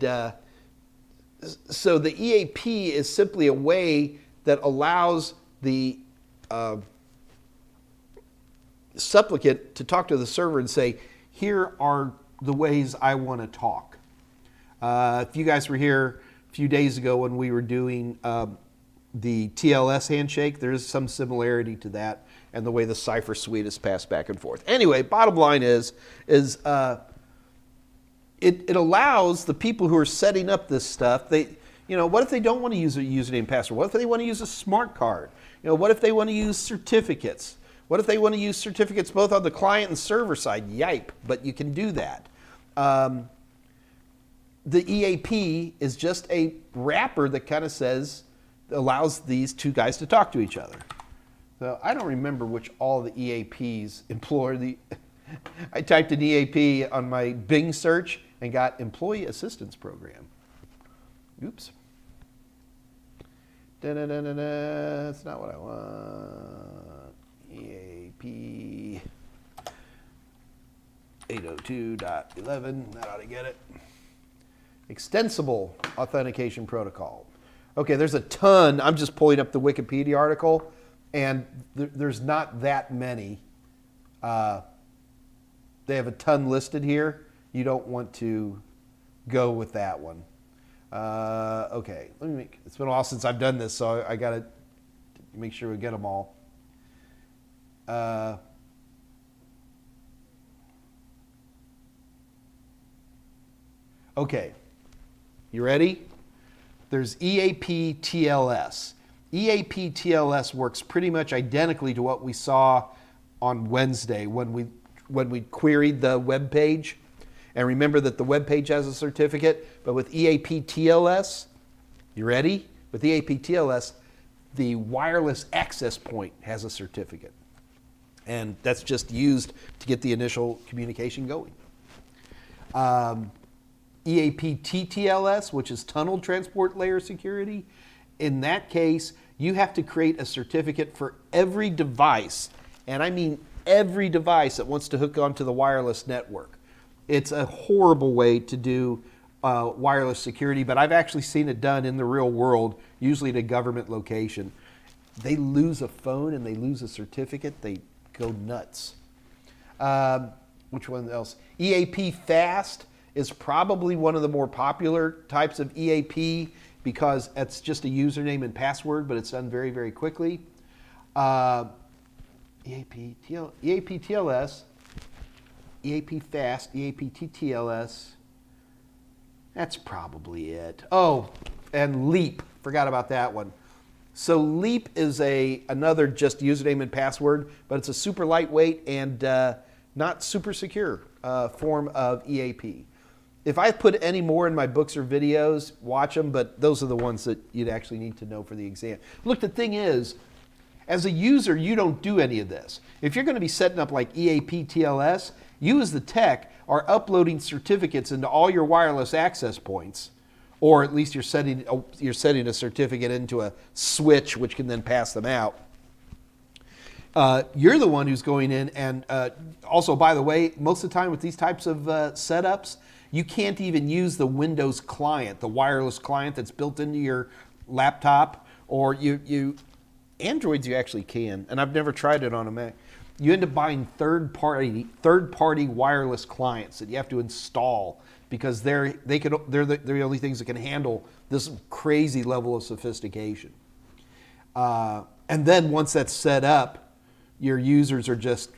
so the EAP is simply a way that allows the supplicant to talk to the server and say, here are the ways I want to talk. If you guys were here a few days ago when we were doing the TLS handshake, there is some similarity to that and the way the cipher suite is passed back and forth. Anyway, bottom line is it allows the people who are setting up this stuff, what if they don't want to use a username and password? What if they want to use a smart card? What if they want to use certificates? What if they want to use certificates both on the client and server side? Yipe, but you can do that. The EAP is just a wrapper that kind of allows these two guys to talk to each other. So I don't remember which all the EAPs employ. I typed an EAP on my Bing search and got Employee Assistance Program. Oops. That's not what I want. EAP 802.11, that ought to get it. Extensible authentication protocol. Okay, there's a ton. I'm just pulling up the Wikipedia article, and there's not that many. They have a ton listed here. You don't want to go with that one. Okay, it's been a while since I've done this, so I got to make sure we get them all. Okay, you ready? There's EAP TLS. EAP TLS works pretty much identically to what we saw on Wednesday when we queried the web page. And remember that the web page has a certificate, but with EAP TLS, you ready? With EAP TLS, the wireless access point has a certificate. And that's just used to get the initial communication going. EAP TTLS, which is Tunnel Transport Layer Security, in that case, you have to create a certificate for every device, and I mean every device that wants to hook onto the wireless network. It's a horrible way to do wireless security, but I've actually seen it done in the real world, usually at a government location. They lose a phone and they lose a certificate, they go nuts. Which one else? EAP Fast is probably one of the more popular types of EAP because it's just a username and password, but it's done very, very quickly. EAP TLS, EAP Fast, EAP TTLS. That's probably it. Oh, and Leap. Forgot about that one. So Leap is another just username and password, but it's a super lightweight and not super secure form of EAP. If I put any more in my books or videos, watch them, but those are the ones that you'd actually need to know for the exam. Look, the thing is, as a user, you don't do any of this. If you're going to be setting up like EAP TLS, you as the tech are uploading certificates into all your wireless access points, or at least you're setting a certificate into a switch, which can then pass them out. You're the one who's going in and also, by the way, most of the time with these types of setups, you can't even use the Windows client, the wireless client that's built into your laptop, or Androids you actually can, and I've never tried it on a Mac. You end up buying third-party wireless clients that you have to install because they're the only things that can handle this crazy level of sophistication. And then once that's set up, your users are just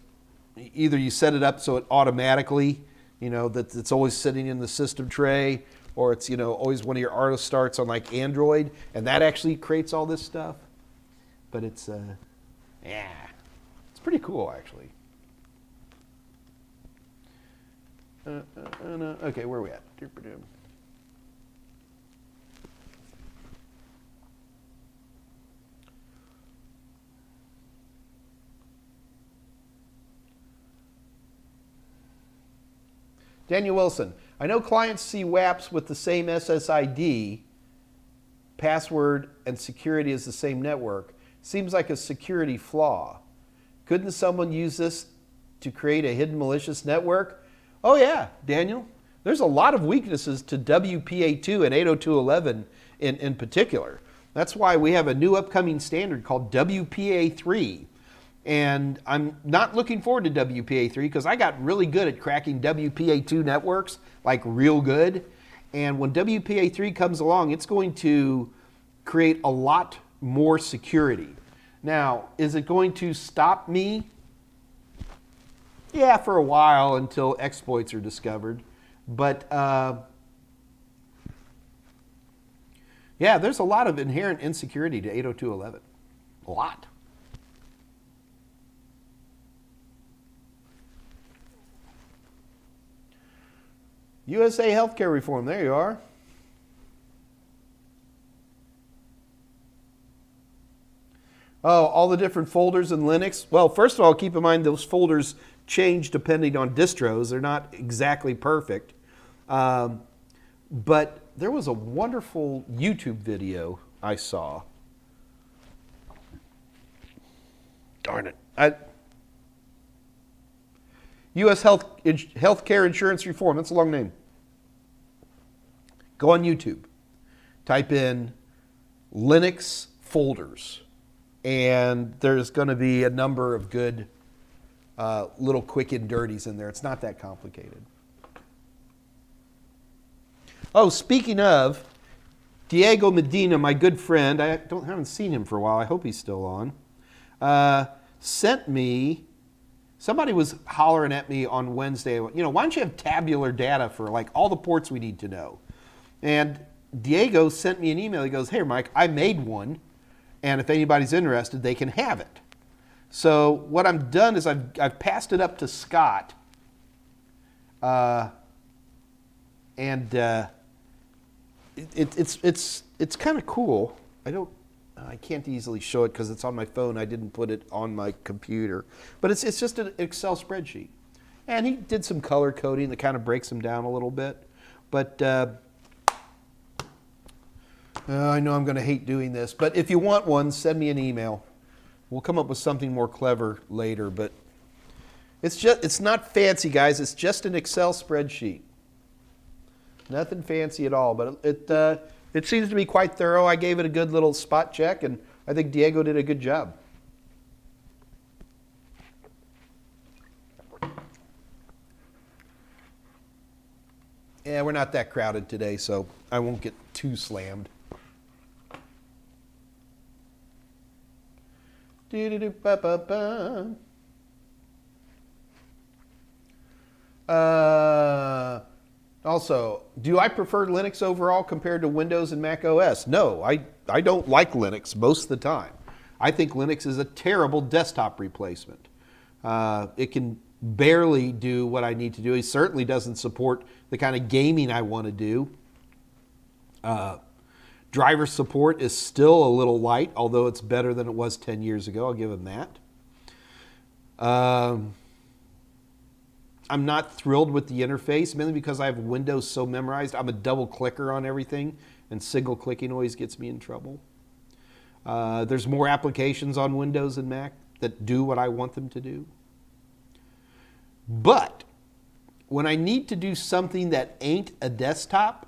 either you set it up so it automatically, that it's always sitting in the system tray, or it's always one of your auto starts on like Android, and that actually creates all this stuff. But it's it's pretty cool actually. Okay, where are we at? Daniel Wilson, I know clients see WAPs with the same SSID, password, and security as the same network. Seems like a security flaw. Couldn't someone use this to create a hidden malicious network? Oh yeah, Daniel. There's a lot of weaknesses to WPA2 and 802.11 in particular. That's why we have a new upcoming standard called WPA3. And I'm not looking forward to WPA3 because I got really good at cracking WPA2 networks, like real good. And when WPA3 comes along, it's going to create a lot more security. Now, is it going to stop me? Yeah, for a while until exploits are discovered. But Yeah, there's a lot of inherent insecurity to 802.11. A lot. USA healthcare reform, there you are. Oh, all the different folders in Linux. Well, first of all, keep in mind those folders change depending on distros. They're not exactly perfect. But there was a wonderful YouTube video I saw. Darn it. U.S. Healthcare Insurance Reform. That's a long name. Go on YouTube. Type in Linux folders. And there's going to be a number of good little quick and dirties in there. It's not that complicated. Oh, speaking of, Diego Medina, my good friend, I haven't seen him for a while. I hope he's still on. Sent me, somebody was hollering at me on Wednesday, you know, why don't you have tabular data for like all the ports we need to know? And Diego sent me an email. He goes, hey, Mike, I made one. And if anybody's interested, they can have it. So what I've done is I've passed it up to Scott. It's kind of cool. I can't easily show it because it's on my phone. I didn't put it on my computer. But it's just an Excel spreadsheet. And he did some color coding that kind of breaks them down a little bit. But I know I'm going to hate doing this. But if you want one, send me an email. We'll come up with something more clever later. But it's not fancy, guys. It's just an Excel spreadsheet. Nothing fancy at all, but it seems to be quite thorough. I gave it a good little spot check, and I think Diego did a good job. Yeah, we're not that crowded today, so I won't get too slammed. Also, do I prefer Linux overall compared to Windows and Mac OS? No, I don't like Linux most of the time. I think Linux is a terrible desktop replacement. It can barely do what I need to do. It certainly doesn't support the kind of gaming I want to do. Driver support is still a little light, although it's better than it was 10 years ago. I'll give them that. I'm not thrilled with the interface, mainly because I have Windows so memorized. I'm a double clicker on everything, and single clicking always gets me in trouble. There's more applications on Windows and Mac that do what I want them to do. But when I need to do something that ain't a desktop,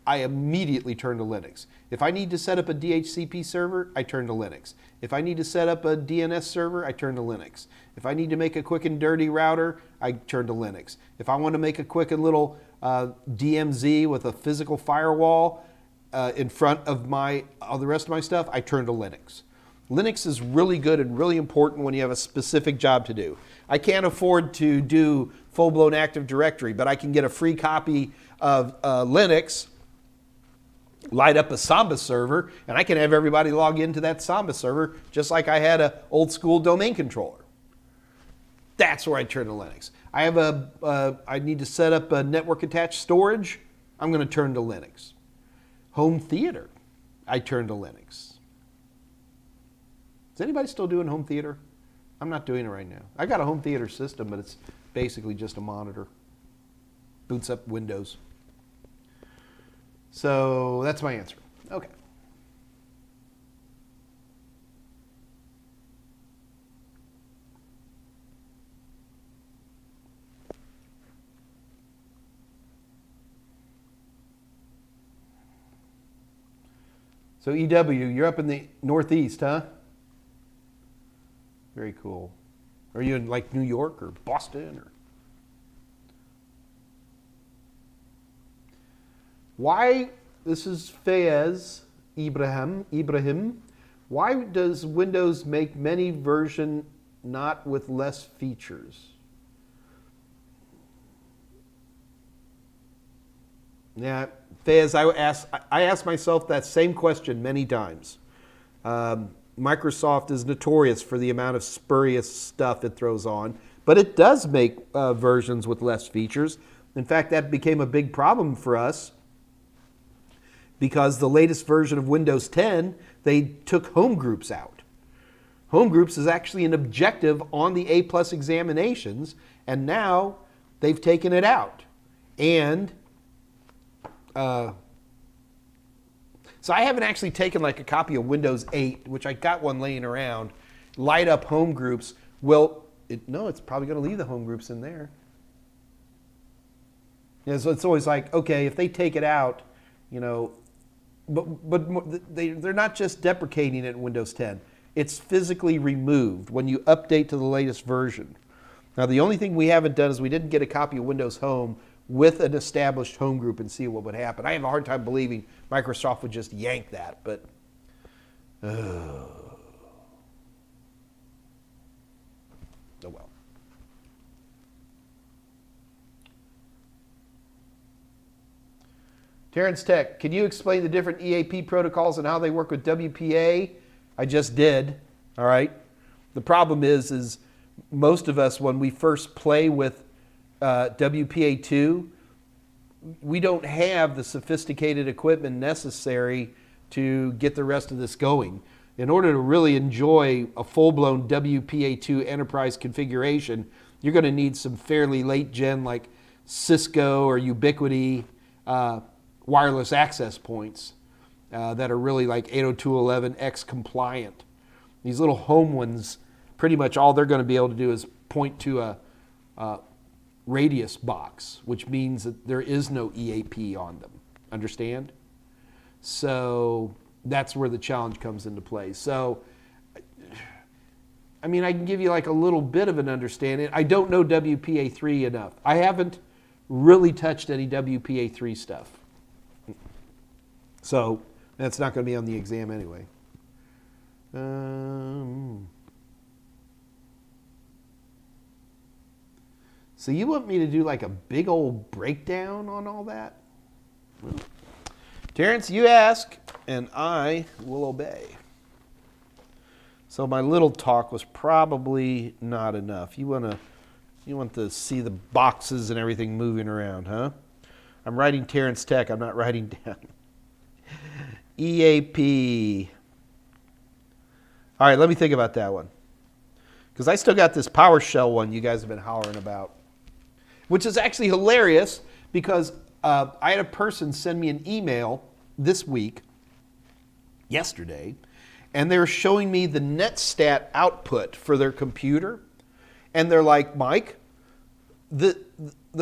I immediately turn to Linux. If I need to set up a DHCP server, I turn to Linux. If I need to set up a DNS server, I turn to Linux. If I need to make a quick and dirty router, I turn to Linux. If I want to make a quick and little DMZ with a physical firewall in front of the rest of my stuff, I turn to Linux. Linux is really good and really important when you have a specific job to do. I can't afford to do full-blown Active Directory, but I can get a free copy of Linux, light up a Samba server, and I can have everybody log into that Samba server just like I had an old school domain controller. That's where I turn to Linux. I need to set up a network attached storage. I'm going to turn to Linux. Home theater, I turn to Linux. Is anybody still doing home theater? I'm not doing it right now. I got a home theater system, but it's basically just a monitor. Boots up Windows. So that's my answer. Okay. So EW, you're up in the Northeast, huh? Very cool. Are you in like New York or Boston or? Why, this is Fayez Ibrahim, why does Windows make many version not with less features? Yeah, Fez, I asked myself that same question many times. Microsoft is notorious for the amount of spurious stuff it throws on, but it does make versions with less features. In fact, that became a big problem for us because the latest version of Windows 10, they took home groups out. Home groups is actually an objective on the A+ examinations, and now they've taken it out. And so I haven't actually taken like a copy of Windows 8, which I got one laying around, light up home groups. Well, no, it's probably going to leave the home groups in there. Yeah, so it's always like, okay, if they take it out, you know, but they're not just deprecating it in Windows 10. It's physically removed when you update to the latest version. Now, the only thing we haven't done is we didn't get a copy of Windows Home with an established home group and see what would happen. I have a hard time believing Microsoft would just yank that, but oh well. Terrence Tech, can you explain the different EAP protocols and how they work with WPA? I just did, all right? The problem is most of us, when we first play with WPA2, we don't have the sophisticated equipment necessary to get the rest of this going. In order to really enjoy a full-blown WPA2 enterprise configuration, you're going to need some fairly late gen like Cisco or Ubiquiti wireless access points that are really like 802.11x compliant. These little home ones, pretty much all they're going to be able to do is point to a radius box, which means that there is no EAP on them. Understand? So that's where the challenge comes into play. So, I mean, I can give you like a little bit of an understanding. I don't know WPA3 enough. I haven't really touched any WPA3 stuff. So that's not going to be on the exam anyway. So you want me to do like a big old breakdown on all that? Well, Terrence, you ask, and I will obey. So my little talk was probably not enough. You want to see the boxes and everything moving around, huh? I'm writing Terrence Tech. I'm not writing down. EAP. All right, let me think about that one. Because I still got this PowerShell one you guys have been hollering about, which is actually hilarious because I had a person send me an email this week, yesterday, and they're showing me the netstat output for their computer. And they're like, Mike, the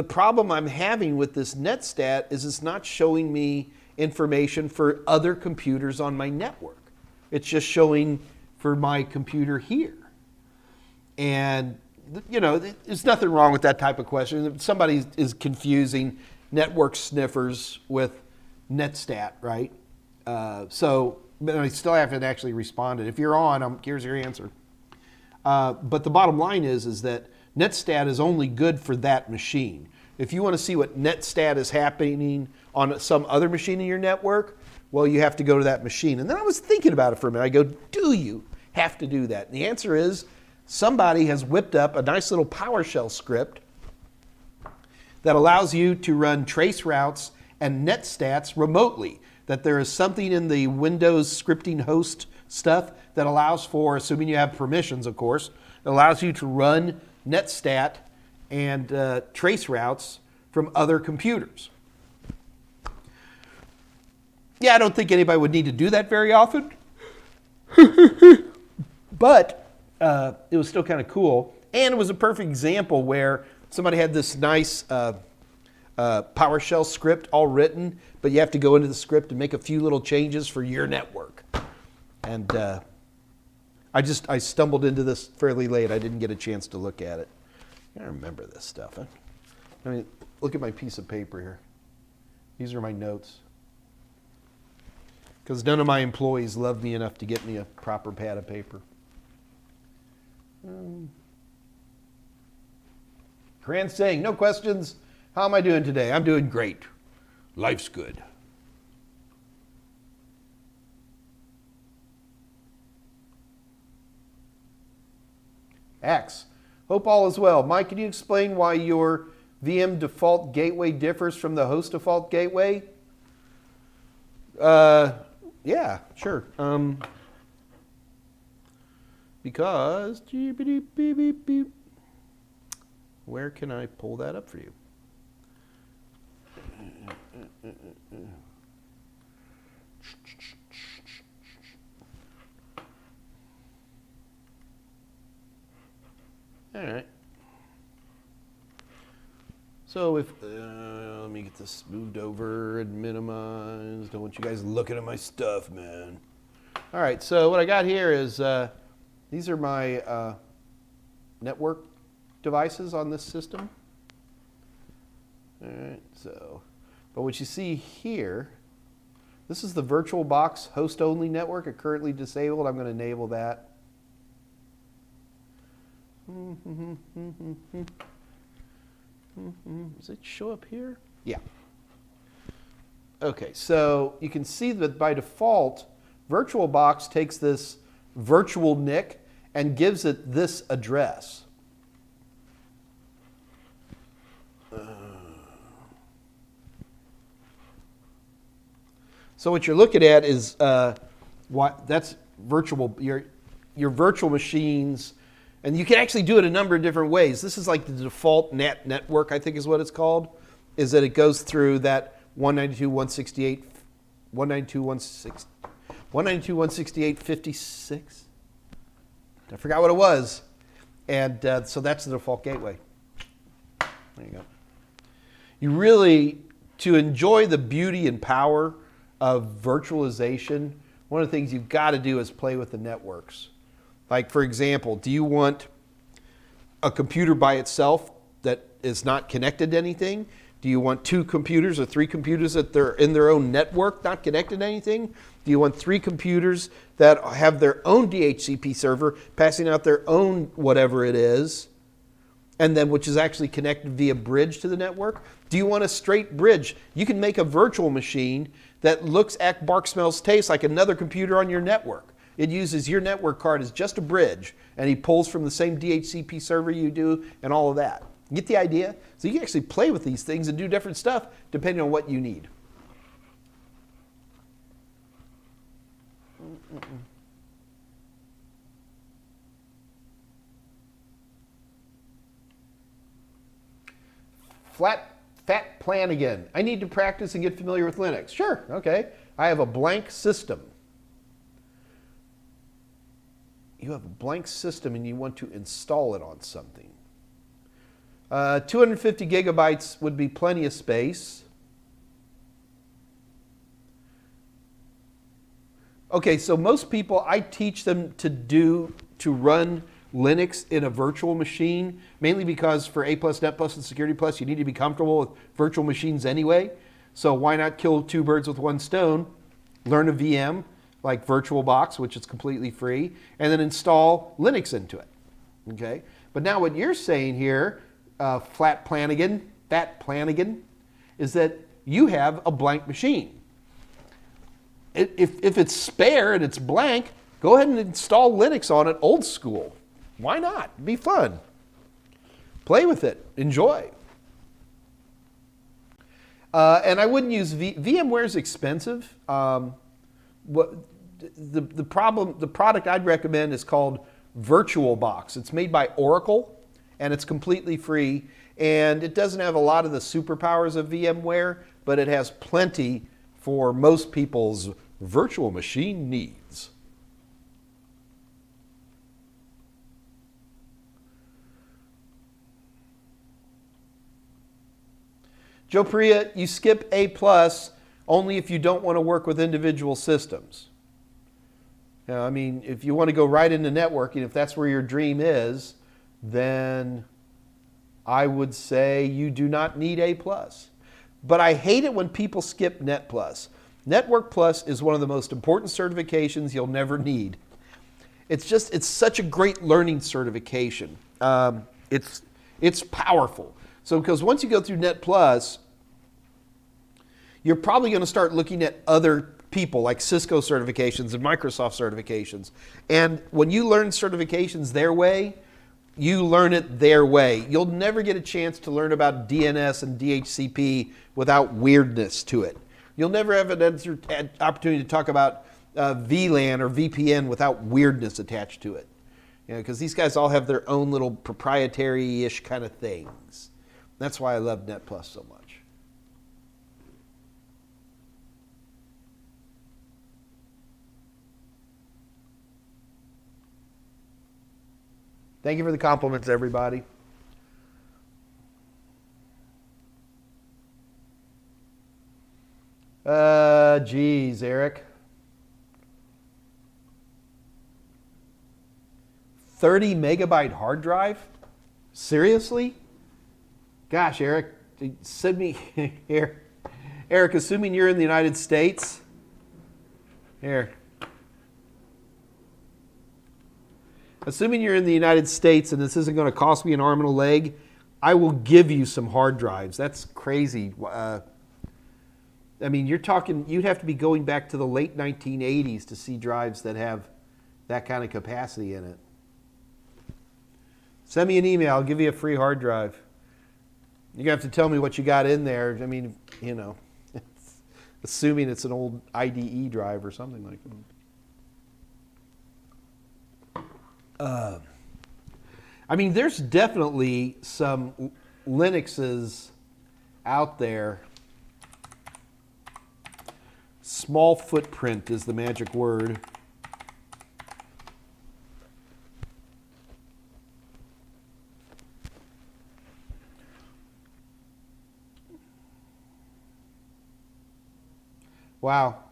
problem I'm having with this netstat is it's not showing me information for other computers on my network. It's just showing for my computer here. And, you know, there's nothing wrong with that type of question. If somebody is confusing network sniffers with netstat, right? But I still haven't actually responded. If you're on, here's your answer. But the bottom line is that netstat is only good for that machine. If you want to see what netstat is happening on some other machine in your network, well, you have to go to that machine. And then I was thinking about it for a minute. I go, do you have to do that? And the answer is somebody has whipped up a nice little PowerShell script that allows you to run trace routes and netstats remotely. That there is something in the Windows scripting host stuff that allows for, assuming you have permissions, of course, it allows you to run netstat and trace routes from other computers. Yeah, I don't think anybody would need to do that very often, but it was still kind of cool. And it was a perfect example where somebody had this nice PowerShell script all written, but you have to go into the script and make a few little changes for your network. And I stumbled into this fairly late. I didn't get a chance to look at it. I remember this stuff. I mean, look at my piece of paper here. These are my notes. Because none of my employees love me enough to get me a proper pad of paper. Grant saying, no questions. How am I doing today? I'm doing great. Life's good. X. Hope all is well. Mike, can you explain why your VM default gateway differs from the host default gateway? Yeah, sure. Because, where can I pull that up for you? All right. So if, let me get this moved over and minimized. Don't want you guys looking at my stuff, man. All right, so what I got here is, these are my network devices on this system. All right, so, but what you see here, this is the VirtualBox host-only network. It's currently disabled. I'm going to enable that. Does it show up here? Yeah. Okay, so you can see that by default, VirtualBox takes this virtual NIC and gives it this address. So what you're looking at is that's virtual, your virtual machines. And you can actually do it a number of different ways. This is like the default network, I think is what it's called, is that it goes through that 192.168.56. I forgot what it was. And so that's the default gateway. There you go. You really, to enjoy the beauty and power of virtualization, one of the things you've got to do is play with the networks. Like, for example, do you want a computer by itself that is not connected to anything? Do you want 2 computers or 3 computers that they're in their own network, not connected to anything? Do you want 3 computers that have their own DHCP server passing out their own whatever it is, and then which is actually connected via bridge to the network? Do you want a straight bridge? You can make a virtual machine that looks, act, bark, smells, tastes like another computer on your network. It uses your network card as just a bridge, and he pulls from the same DHCP server you do and all of that. Get the idea? So you can actually play with these things and do different stuff depending on what you need. Fat plan again. I need to practice and get familiar with Linux. Sure, okay. I have a blank system. You have a blank system and you want to install it on something. 250 gigabytes would be plenty of space. Okay, so most people, I teach them to run Linux in a virtual machine, mainly because for A+, Net+, and Security Plus, you need to be comfortable with virtual machines anyway. So why not kill 2 birds with 1 stone? Learn a VM like VirtualBox, which is completely free, and then install Linux into it. Okay, but now what you're saying here, Fat Planigan, is that you have a blank machine. If it's spare and it's blank, go ahead and install Linux on it old school. Why not? It'd be fun. Play with it. Enjoy. And I wouldn't use VMware is expensive. The product I'd recommend is called VirtualBox. It's made by Oracle, and it's completely free. And it doesn't have a lot of the superpowers of VMware, but it has plenty for most people's virtual machine needs. Joe Priya, you skip A+ only if you don't want to work with individual systems. Now, I mean, if you want to go right into networking, if that's where your dream is, then I would say you do not need A+. But I hate it when people skip Net+. Network Plus is one of the most important certifications you'll never need. It's such a great learning certification. It's powerful. So because once you go through Net+, you're probably going to start looking at other people like Cisco certifications and Microsoft certifications. And when you learn certifications their way, you learn it their way. You'll never get a chance to learn about DNS and DHCP without weirdness to it. You'll never have an opportunity to talk about VLAN or VPN without weirdness attached to it. Because these guys all have their own little proprietary-ish kind of things. That's why I love NetPlus so much. Thank you for the compliments, everybody. Geez, Eric. 30 megabyte hard drive? Seriously? Gosh, Eric, send me here. Eric, assuming you're in the United States. Here. Assuming you're in the United States and this isn't going to cost me an arm and a leg, I will give you some hard drives. That's crazy. I mean, you're talking, you'd have to be going back to the late 1980s to see drives that have that kind of capacity in it. Send me an email. I'll give you a free hard drive. You're going to have to tell me what you got in there. I mean, you know, assuming it's an old IDE drive or something like that. I mean, there's definitely some Linuxes out there. Small footprint is the magic word. Wow.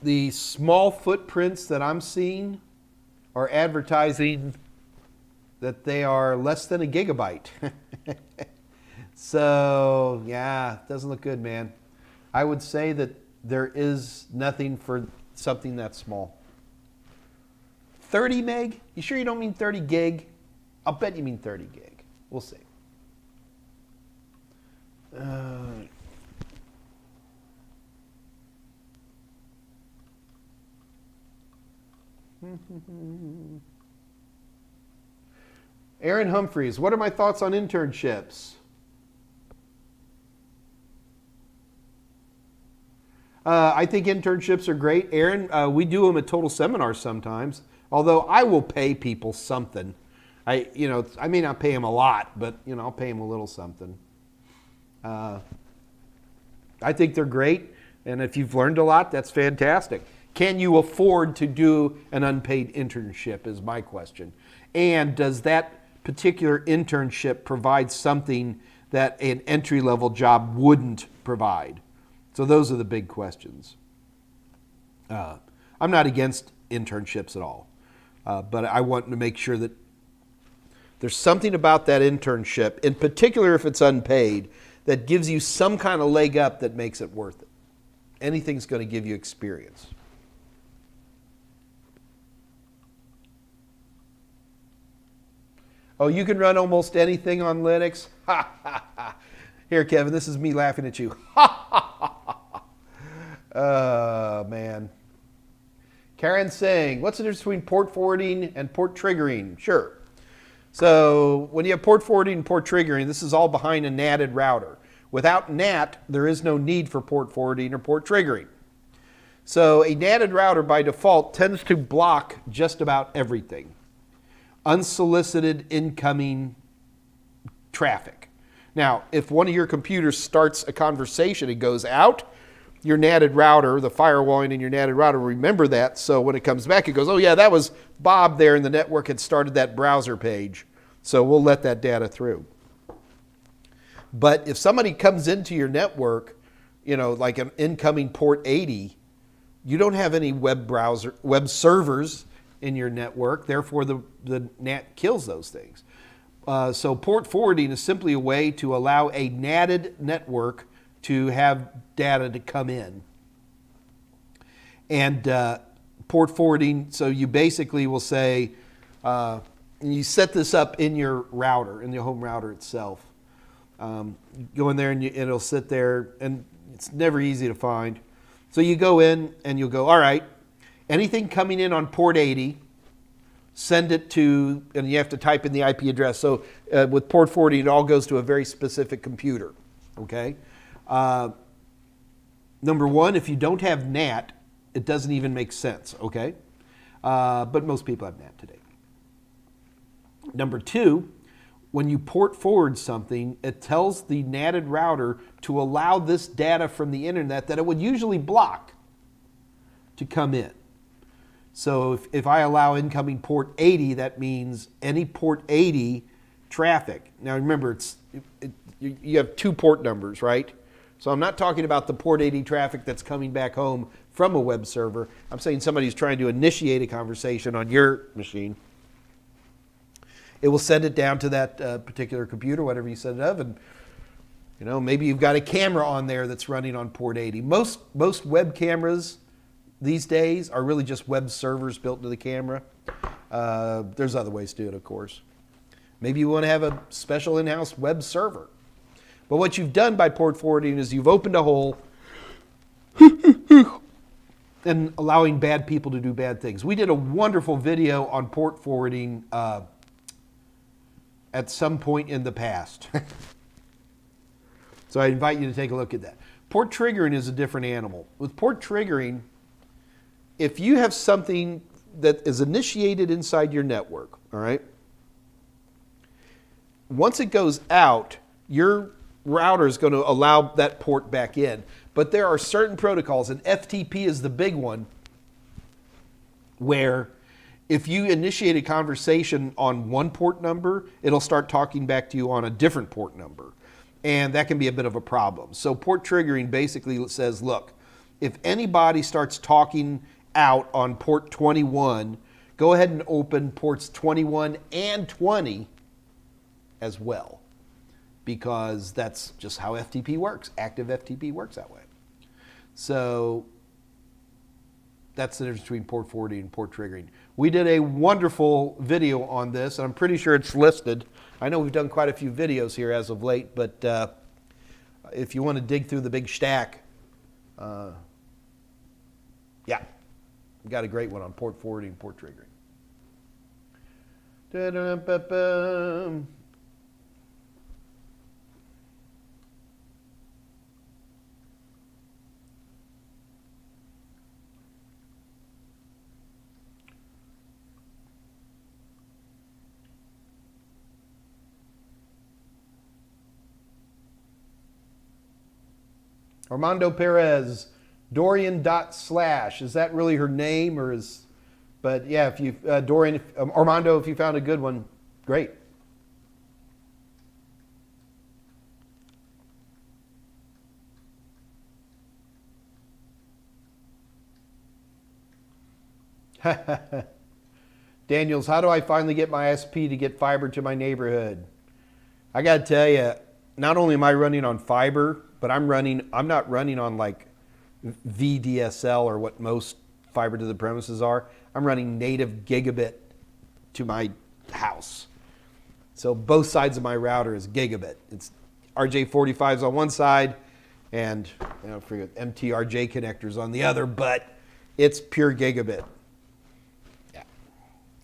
The small footprints that I'm seeing are advertising that they are less than a gigabyte. So, yeah, doesn't look good, man. I would say that there is nothing for something that small. 30 meg? You sure you don't mean 30 gig? I'll bet you mean 30 gig. We'll see. Aaron Humphreys, what are my thoughts on internships? I think internships are great. Aaron, we do them at Total Seminars sometimes, although I will pay people something. I may not pay them a lot, but I'll pay them a little something. I think they're great, and if you've learned a lot, that's fantastic. Can you afford to do an unpaid internship is my question. And does that particular internship provide something that an entry-level job wouldn't provide? So those are the big questions. I'm not against internships at all, but I want to make sure that there's something about that internship, in particular if it's unpaid, that gives you some kind of leg up that makes it worth it. Anything's going to give you experience. Oh, you can run almost anything on Linux? Here, Kevin, this is me laughing at you. Oh, man. Karen saying, what's the difference between port forwarding and port triggering? Sure. So when you have port forwarding and port triggering, this is all behind a NATed router. Without NAT, there is no need for port forwarding or port triggering. So a NATed router by default tends to block just about everything. Unsolicited incoming traffic. Now, if one of your computers starts a conversation and goes out, your NATed router, the firewalling in your NATed router, remember that. So when it comes back, it goes, oh yeah, that was Bob there in the network had started that browser page. So we'll let that data through. But if somebody comes into your network, like an incoming port 80, you don't have any web servers in your network, therefore the NAT kills those things. So port forwarding is simply a way to allow a NATed network to have data to come in. And port forwarding, so you basically will say, you set this up in your router, in the home router itself. You go in there and it'll sit there, and it's never easy to find. So you go in and you'll go, all right, anything coming in on port 80, send it to, and you have to type in the IP address. So with port forwarding, it all goes to a very specific computer, okay? Number one, if you don't have NAT, it doesn't even make sense, okay? But most people have NAT today. Number two, when you port forward something, it tells the NATed router to allow this data from the internet that it would usually block to come in. So if I allow incoming port 80, that means any port 80 traffic. Now remember, you have two port numbers, right? So I'm not talking about the port 80 traffic that's coming back home from a web server. I'm saying somebody's trying to initiate a conversation on your machine. It will send it down to that particular computer, whatever you set it of, and maybe you've got a camera on there that's running on port 80. Most web cameras these days are really just web servers built into the camera. There's other ways to do it, of course. Maybe you want to have a special in-house web server. But what you've done by port forwarding is you've opened a hole and allowing bad people to do bad things. We did a wonderful video on port forwarding at some point in the past. So I invite you to take a look at that. Port triggering is a different animal. With port triggering, if you have something that is initiated inside your network, all right, once it goes out, your router is going to allow that port back in. But there are certain protocols, and FTP is the big one, where if you initiate a conversation on one port number, it'll start talking back to you on a different port number. And that can be a bit of a problem. So port triggering basically says, look, if anybody starts talking out on port 21, go ahead and open ports 21 and 20 as well, because that's just how FTP works. Active FTP works that way. So that's the difference between port forwarding and port triggering. We did a wonderful video on this, and I'm pretty sure it's listed. I know we've done quite a few videos here as of late, but if you want to dig through the big stack, yeah, we've got a great one on port forwarding and port triggering. Da-da-da-ba-bum. Armando Perez, Dorian.slash. Is that really her name, or is? But yeah, if you Dorian, Armando, if you found a good one, great. Daniels, how do I finally get my SP to get fiber to my neighborhood? I got to tell you, not only am I running on fiber, but I'm not running on like VDSL or what most fiber to the premises are. I'm running native gigabit to my house. So both sides of my router is gigabit. It's RJ45s on one side and MTRJ connectors on the other, but it's pure gigabit. Yeah.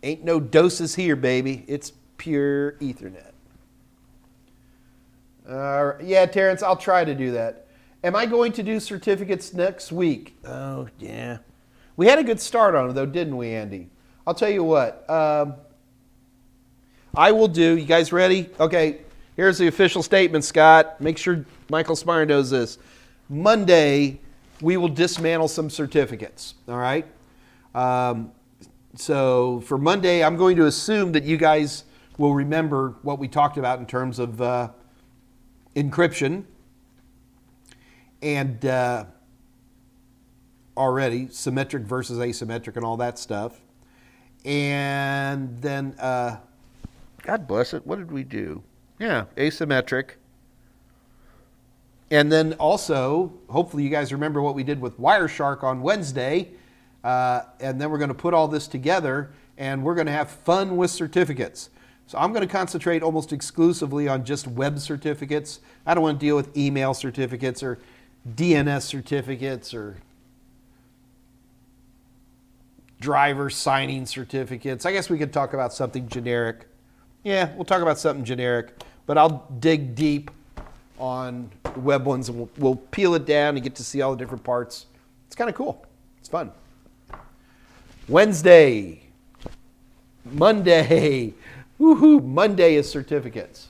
Ain't no doses here, baby. It's pure Ethernet. Yeah, Terrence, I'll try to do that. Am I going to do certificates next week? Oh, yeah. We had a good start on it, though, didn't we, Andy? I'll tell you what. I will do. You guys ready? Okay, here's the official statement, Scott. Make sure Michael Smyer knows this. Monday, we will dismantle some certificates, all right? So for Monday, I'm going to assume that you guys will remember what we talked about in terms of encryption and already symmetric versus asymmetric and all that stuff. And then, God bless it, what did we do? Yeah, asymmetric. And then also, hopefully you guys remember what we did with Wireshark on Wednesday. And then we're going to put all this together and we're going to have fun with certificates. So I'm going to concentrate almost exclusively on just web certificates. I don't want to deal with email certificates or DNS certificates or driver signing certificates. I guess we could talk about something generic. Yeah, we'll talk about something generic, but I'll dig deep on the web ones and we'll peel it down and get to see all the different parts. It's kind of cool. It's fun. Wednesday, Monday, woohoo, Monday is certificates.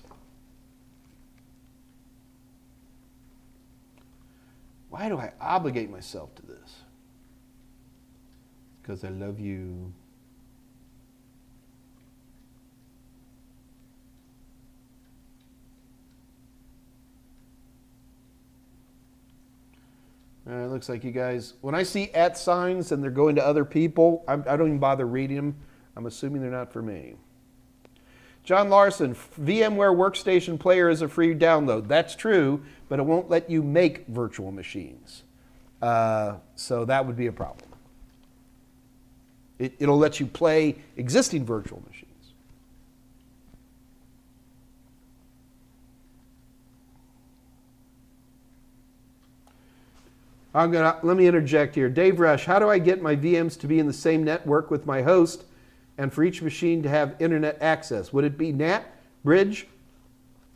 Why do I obligate myself to this? Because I love you. It looks like you guys, when I see @ signs and they're going to other people, I don't even bother reading them. I'm assuming they're not for me. John Larson, VMware Workstation Player is a free download. That's true, but it won't let you make virtual machines. So that would be a problem. It'll let you play existing virtual machines. Let me interject here. Dave Rush, how do I get my VMs to be in the same network with my host and for each machine to have internet access? Would it be NAT, bridge?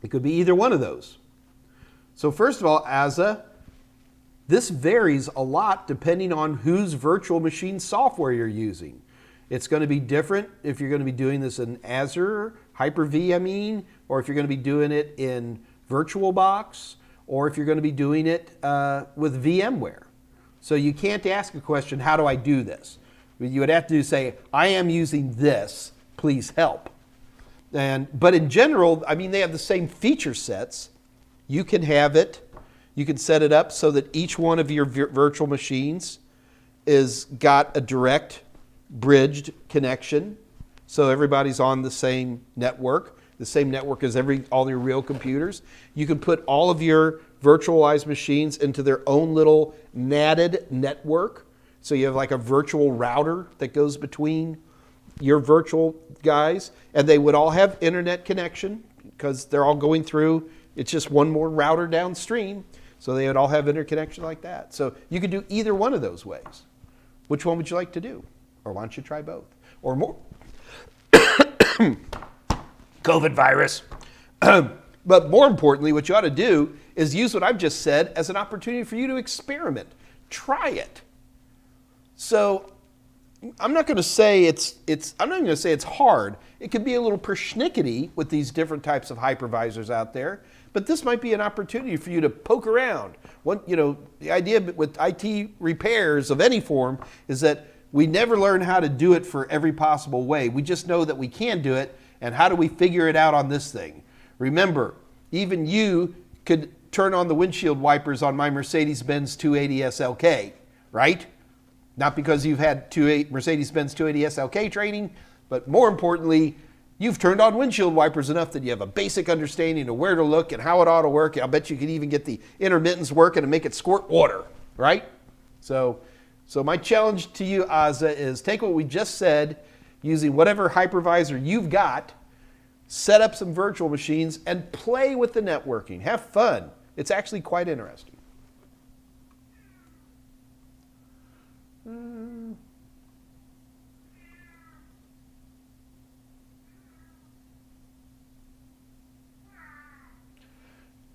It could be either one of those. So first of all, Asa, this varies a lot depending on whose virtual machine software you're using. It's going to be different if you're going to be doing this in Azure, Hyper-V, I mean, or if you're going to be doing it in VirtualBox, or if you're going to be doing it with VMware. So you can't ask a question, how do I do this? You would have to say, I am using this, please help. But in general, I mean, they have the same feature sets. You can have it, you can set it up so that each one of your virtual machines is got a direct bridged connection. So everybody's on the same network as all your real computers. You can put all of your virtualized machines into their own little NATed network. So you have like a virtual router that goes between your virtual guys, and they would all have internet connection because they're all going through, it's just one more router downstream. So they would all have interconnection like that. So you could do either one of those ways. Which one would you like to do? Or why don't you try both? Or more. COVID virus. But more importantly, what you ought to do is use what I've just said as an opportunity for you to experiment. Try it. So I'm not going to say it's hard. It could be a little persnickety with these different types of hypervisors out there, but this might be an opportunity for you to poke around. The idea with IT repairs of any form is that we never learn how to do it for every possible way. We just know that we can do it, and how do we figure it out on this thing? Remember, even you could turn on the windshield wipers on my Mercedes-Benz 280 SLK, right? Not because you've had Mercedes-Benz 280 SLK training, but more importantly, you've turned on windshield wipers enough that you have a basic understanding of where to look and how it ought to work. I'll bet you could even get the intermittents working and make it squirt water, right? So my challenge to you, Asa, is take what we just said, using whatever hypervisor you've got, set up some virtual machines, and play with the networking. Have fun. It's actually quite interesting.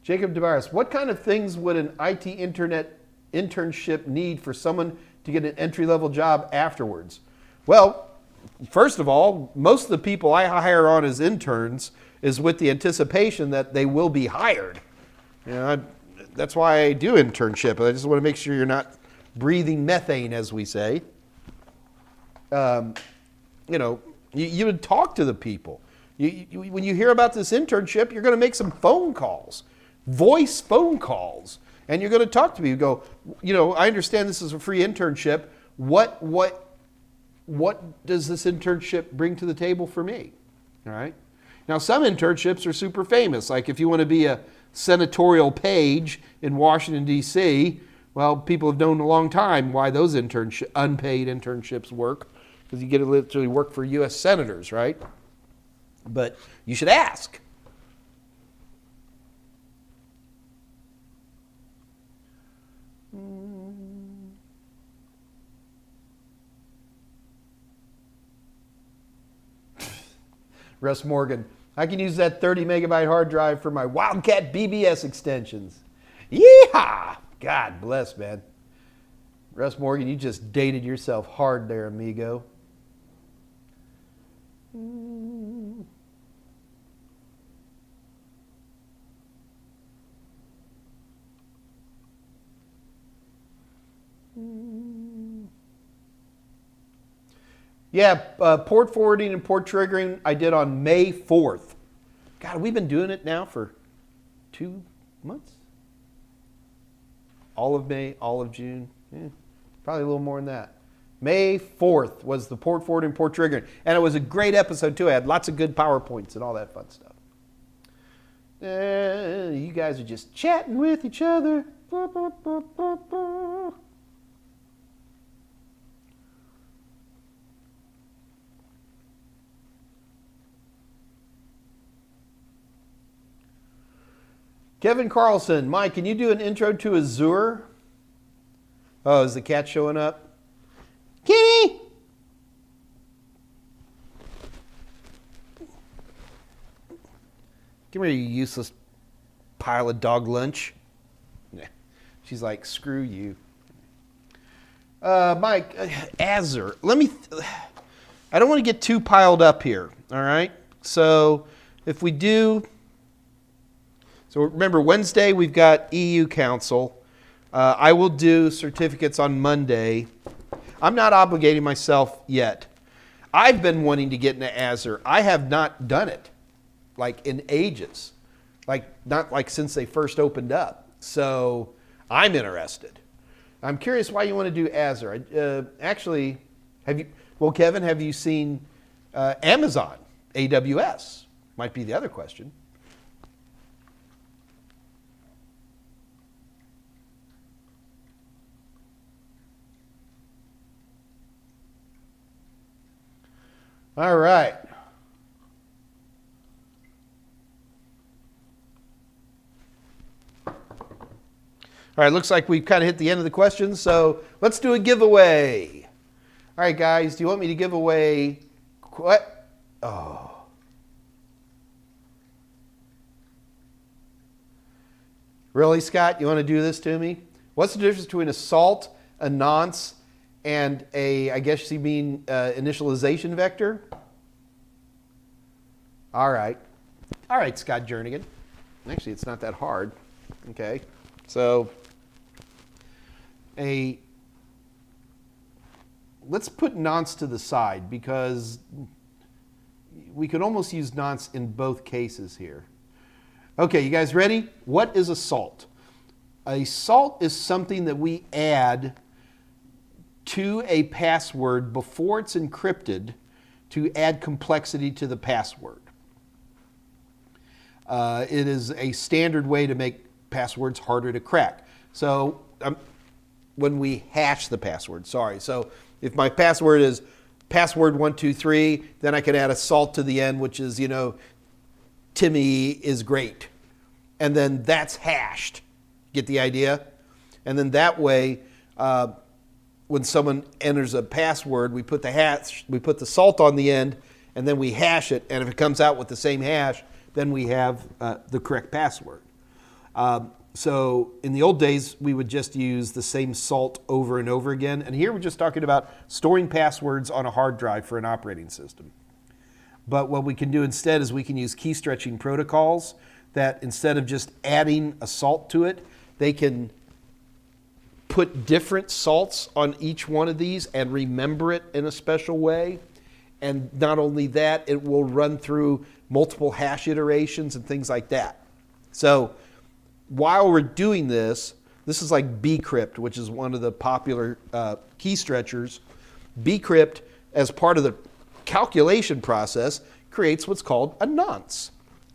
Jacob DeBaris, what kind of things would an IT internet internship need for someone to get an entry-level job afterwards? Well, first of all, most of the people I hire on as interns is with the anticipation that they will be hired. That's why I do internship. I just want to make sure you're not breathing methane, as we say. You would talk to the people. When you hear about this internship, you're going to make some phone calls, voice phone calls, and you're going to talk to me. You go, I understand this is a free internship. What does this internship bring to the table for me? All right. Now, some internships are super famous. Like if you want to be a senatorial page in Washington, D.C., well, people have known a long time why those unpaid internships work, because you get to literally work for U.S. senators, right? But you should ask. Russ Morgan, I can use that 30 megabyte hard drive for my Wildcat BBS extensions. Yeehaw! God bless, man. Russ Morgan, you just dated yourself hard there, amigo. Yeah, port forwarding and port triggering I did on May 4th. God, we've been doing it now for 2 months? All of May, all of June. Probably a little more than that. May 4th was the port forwarding and port triggering. And it was a great episode too. I had lots of good PowerPoints and all that fun stuff. You guys are just chatting with each other. Kevin Carlson, Mike, can you do an intro to Azure? Oh, is the cat showing up? Kitty! Come here, you useless pile of dog lunch. She's like, screw you. Mike, Azure. I don't want to get too piled up here, all right? So if we do... So remember, Wednesday we've got EU Council. I will do certificates on Monday. I'm not obligating myself yet. I've been wanting to get into Azure. I have not done it, like in ages. Not like since they first opened up. So I'm interested. I'm curious why you want to do Azure. Actually, Kevin, have you seen Amazon, AWS? Might be the other question. All right. All right, looks like we've kind of hit the end of the questions, so let's do a giveaway. All right, guys, do you want me to give away what? Oh. Really, Scott? You want to do this to me? What's the difference between a salt, a nonce, and I guess you mean initialization vector? All right. All right, Scott Jernigan. Actually, it's not that hard. Okay. So let's put nonce to the side because we could almost use nonce in both cases here. Okay, you guys ready? What is a salt? A salt is something that we add to a password before it's encrypted to add complexity to the password. It is a standard way to make passwords harder to crack. So when we hash the password, so if my password is password123, then I can add a salt to the end, which is, Timmy is great. And then that's hashed. Get the idea? And then that way, when someone enters a password, we put the salt on the end, and then we hash it. And if it comes out with the same hash, then we have the correct password. So in the old days, we would just use the same salt over and over again. And here we're just talking about storing passwords on a hard drive for an operating system. But what we can do instead is we can use key stretching protocols that instead of just adding a salt to it, they can put different salts on each one of these and remember it in a special way. And not only that, it will run through multiple hash iterations and things like that. So while we're doing this is like bcrypt, which is one of the popular key stretchers. Bcrypt, as part of the calculation process, creates what's called a nonce.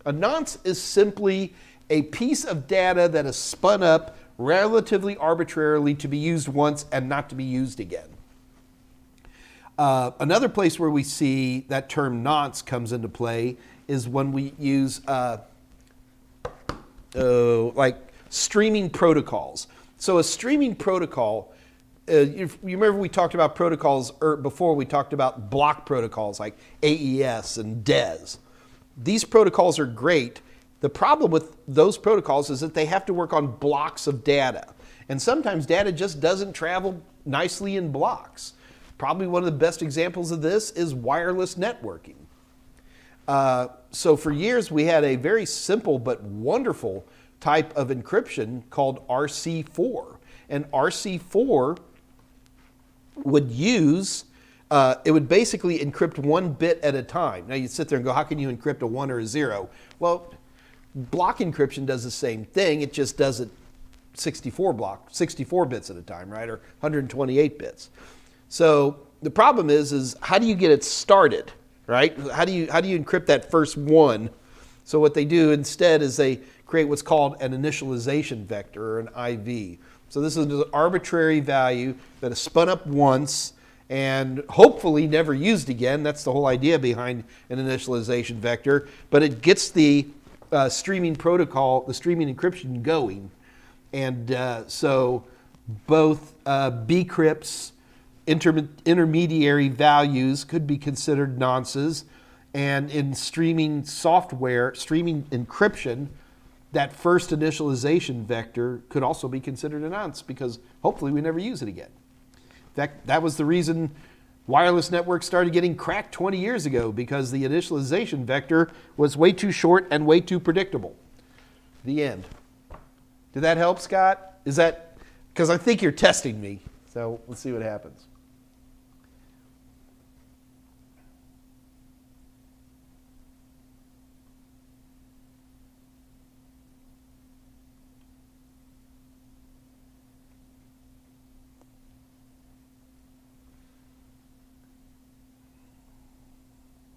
A nonce is simply a piece of data that is spun up relatively arbitrarily to be used once and not to be used again. Another place where we see that term nonce comes into play is when we use like streaming protocols. So a streaming protocol, you remember we talked about protocols before. We talked about block protocols like AES and DES. these protocols are great. The problem with those protocols is that they have to work on blocks of data. And sometimes data just doesn't travel nicely in blocks. Probably one of the best examples of this is wireless networking. So for years we had a very simple but wonderful type of encryption called RC4. And RC4 would use, it would basically encrypt 1 bit at a time. Now you'd sit there and go, how can you encrypt a 1 or a 0? Well, block encryption does the same thing, it just does it 64 bits at a time, right? Or 128 bits. So the problem is how do you get it started, right? How do you encrypt that first one? So what they do instead is they create what's called an initialization vector, or an IV. So this is an arbitrary value that is spun up once and hopefully never used again. That's the whole idea behind an initialization vector. But it gets the streaming protocol, the streaming encryption going. And so both bcrypts, intermediary values could be considered nonces. And in streaming software, streaming encryption, that first initialization vector could also be considered a nonce because hopefully we never use it again. In fact, that was the reason wireless networks started getting cracked 20 years ago, because the initialization vector was way too short and way too predictable. The end. Did that help, Scott? Is that, because I think you're testing me, so let's see what happens.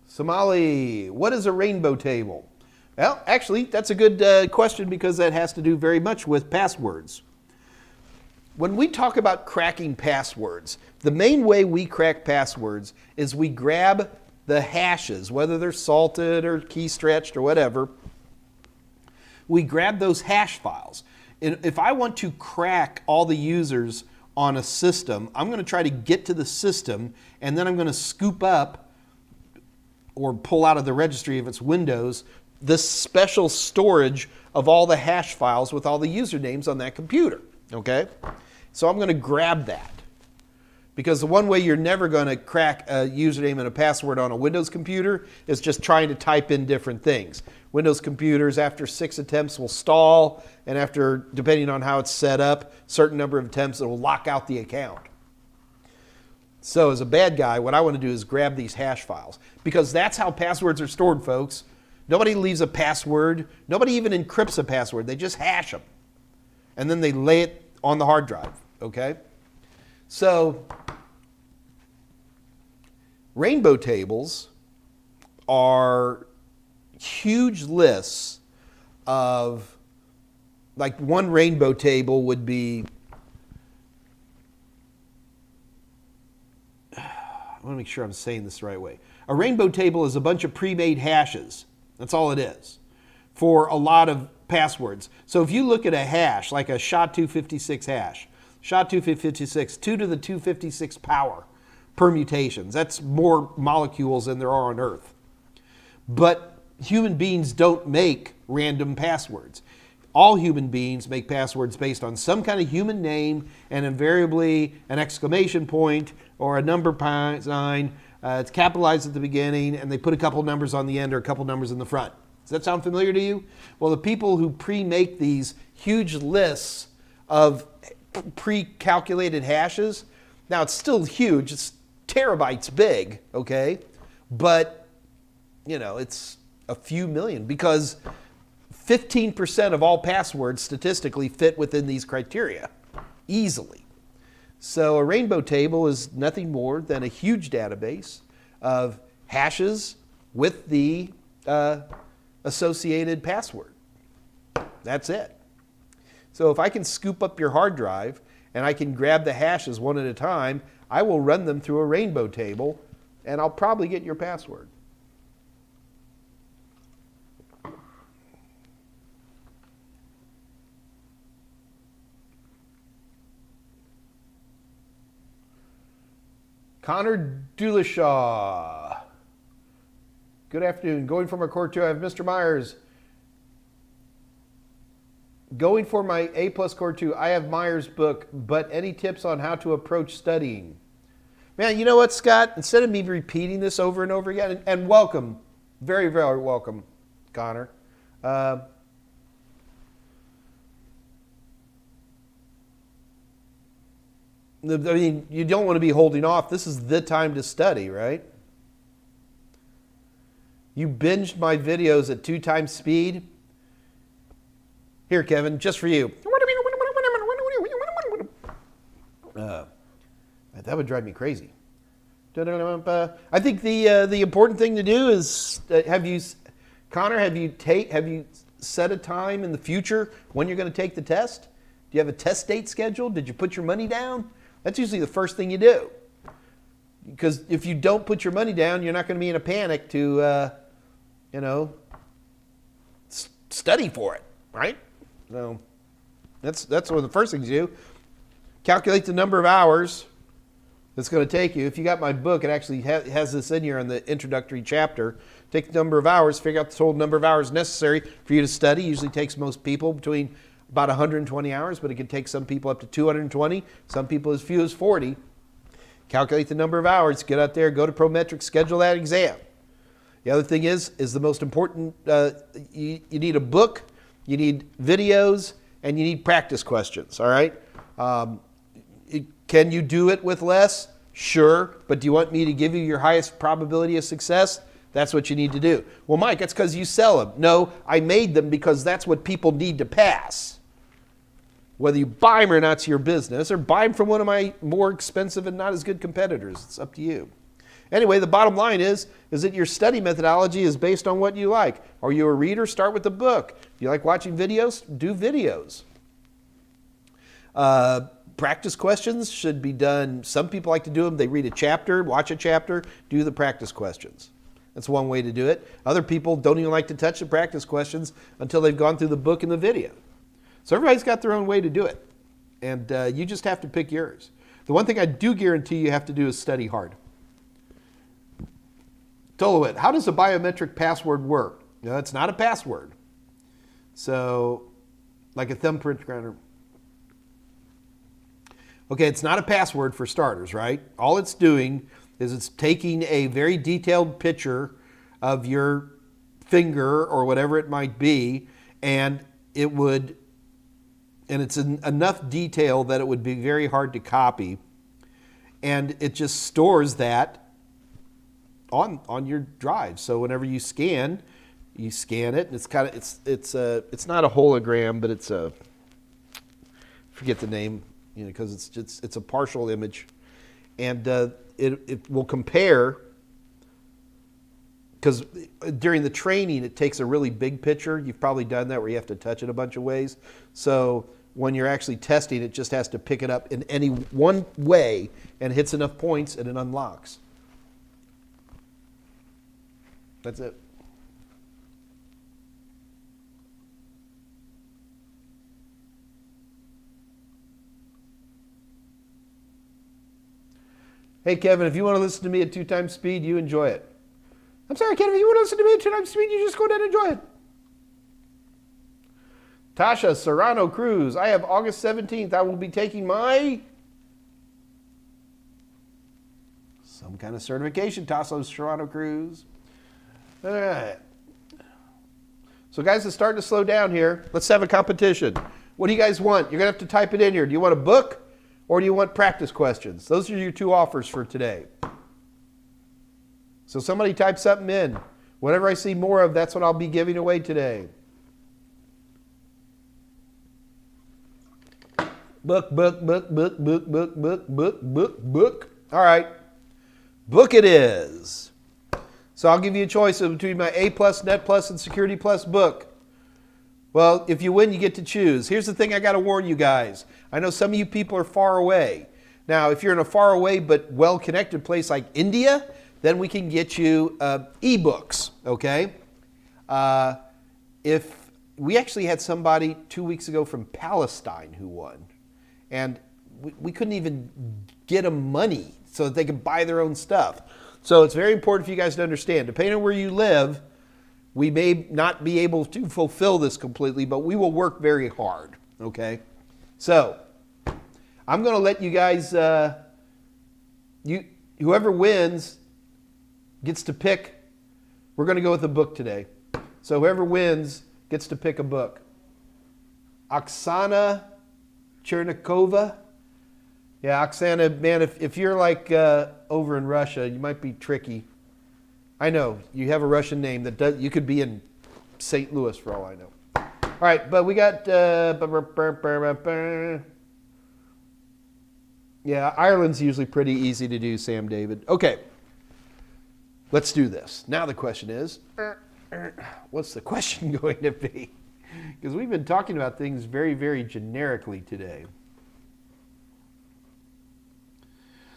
Somali, what is a rainbow table? Well, actually, that's a good question because that has to do very much with passwords. When we talk about cracking passwords, the main way we crack passwords is we grab the hashes, whether they're salted or key stretched or whatever. We grab those hash files. And if I want to crack all the users on a system, I'm going to try to get to the system, and then I'm going to scoop up or pull out of the registry if it's Windows, this special storage of all the hash files with all the usernames on that computer, okay? So I'm going to grab that, because the one way you're never going to crack a username and a password on a Windows computer is just trying to type in different things. Windows computers, after 6 attempts, will stall, and after, depending on how it's set up, certain number of attempts, it will lock out the account. So as a bad guy, what I want to do is grab these hash files, because that's how passwords are stored, folks. Nobody leaves a password. Nobody even encrypts a password. They just hash them. And then they lay it on the hard drive, okay? So rainbow tables are huge lists of, like one rainbow table would be, I want to make sure I'm saying this the right way. A rainbow table is a bunch of pre-made hashes. That's all it is for a lot of passwords. So if you look at a hash, like a SHA-256 hash, SHA-256, 2 to the 256 power permutations. That's more molecules than there are on Earth. But human beings don't make random passwords. All human beings make passwords based on some kind of human name and invariably an exclamation point or a number sign. It's capitalized at the beginning, and they put a couple numbers on the end or a couple numbers in the front. Does that sound familiar to you? Well, the people who pre-make these huge lists of pre-calculated hashes, now it's still huge, it's terabytes big, okay? But, you know, it's a few million, because 15% of all passwords statistically fit within these criteria, easily. So a rainbow table is nothing more than a huge database of hashes with the associated password. That's it. So if I can scoop up your hard drive and I can grab the hashes one at a time, I will run them through a rainbow table and I'll probably get your password. Connor Dulashaw. Good afternoon. Going for my core 2, I have Mr. Meyers. Going for my A+ core 2, I have Meyers' book, but any tips on how to approach studying? Man, you know what, Scott? Instead of me repeating this over and over again, and welcome, very, very welcome, Connor. I mean, you don't want to be holding off. This is the time to study, right? You binged my videos at 2 times speed. Here, Kevin, just for you. That would drive me crazy. I think the important thing to do is Connor, have you set a time in the future when you're going to take the test? Do you have a test date scheduled? Did you put your money down? That's usually the first thing you do. Because if you don't put your money down, you're not going to be in a panic to, study for it, right? So that's one of the first things you do. Calculate the number of hours it's going to take you. If you got my book, it actually has this in here in the introductory chapter. Take the number of hours, figure out the total number of hours necessary for you to study. Usually takes most people between about 120 hours, but it can take some people up to 220, some people as few as 40. Calculate the number of hours, get out there, go to Prometric, schedule that exam. The other thing is the most important, you need a book, you need videos, and you need practice questions, all right? Can you do it with less? Sure, but do you want me to give you your highest probability of success? That's what you need to do. Well, Mike, that's because you sell them. No, I made them because that's what people need to pass. Whether you buy them or not's your business, or buy them from one of my more expensive and not as good competitors. It's up to you. Anyway, the bottom line is that your study methodology is based on what you like. Are you a reader? Start with a book. If you like watching videos, do videos. Practice questions should be done. Some people like to do them. They read a chapter, watch a chapter, do the practice questions. That's one way to do it. Other people don't even like to touch the practice questions until they've gone through the book and the video. So everybody's got their own way to do it. And you just have to pick yours. The one thing I do guarantee you have to do is study hard. Tolowit, how does a biometric password work? No, it's not a password. So, like a thumbprint scanner. Okay, it's not a password for starters, right? All it's doing is it's taking a very detailed picture of your finger or whatever it might be, and it's enough detail that it would be very hard to copy, and it just stores that on your drive. So whenever you scan it, and it's not a hologram, but it's a, forget the name, because it's a partial image, and it will compare, because during the training it takes a really big picture. You've probably done that where you have to touch it a bunch of ways. So when you're actually testing, it just has to pick it up in any one way and hits enough points and it unlocks. That's it. Hey, Kevin, if you want to listen to me at 2 times speed, you enjoy it. I'm sorry, Kevin, if you want to listen to me at 2 times speed, you just go down and enjoy it. Tasha Serrano Cruz, I have August 17th. I will be taking my some kind of certification, Tasha Serrano Cruz. All right. So guys, it's starting to slow down here. Let's have a competition. What do you guys want? You're going to have to type it in here. Do you want a book or do you want practice questions? Those are your 2 offers for today. So somebody type something in. Whatever I see more of, that's what I'll be giving away today. Book. All right. Book it is. So I'll give you a choice between my A+, Net Plus, and Security Plus book. Well, if you win, you get to choose. Here's the thing I got to warn you guys. I know some of you people are far away. Now, if you're in a far away but well-connected place like India, then we can get you ebooks, okay? If we actually had somebody 2 weeks ago from Palestine who won, and we couldn't even get them money so that they could buy their own stuff. So it's very important for you guys to understand, depending on where you live, we may not be able to fulfill this completely, but we will work very hard, okay? So I'm going to let you guys, whoever wins gets to pick. We're going to go with a book today. So whoever wins gets to pick a book. Oksana Chernikova. Yeah, Oksana, man, if you're like over in Russia, you might be tricky. I know, you have a Russian name that does, you could be in St. Louis for all I know. All right, but we got, yeah, Ireland's usually pretty easy to do, Sam David. Okay, let's do this. Now the question is, what's the question going to be? Because we've been talking about things very, very generically today.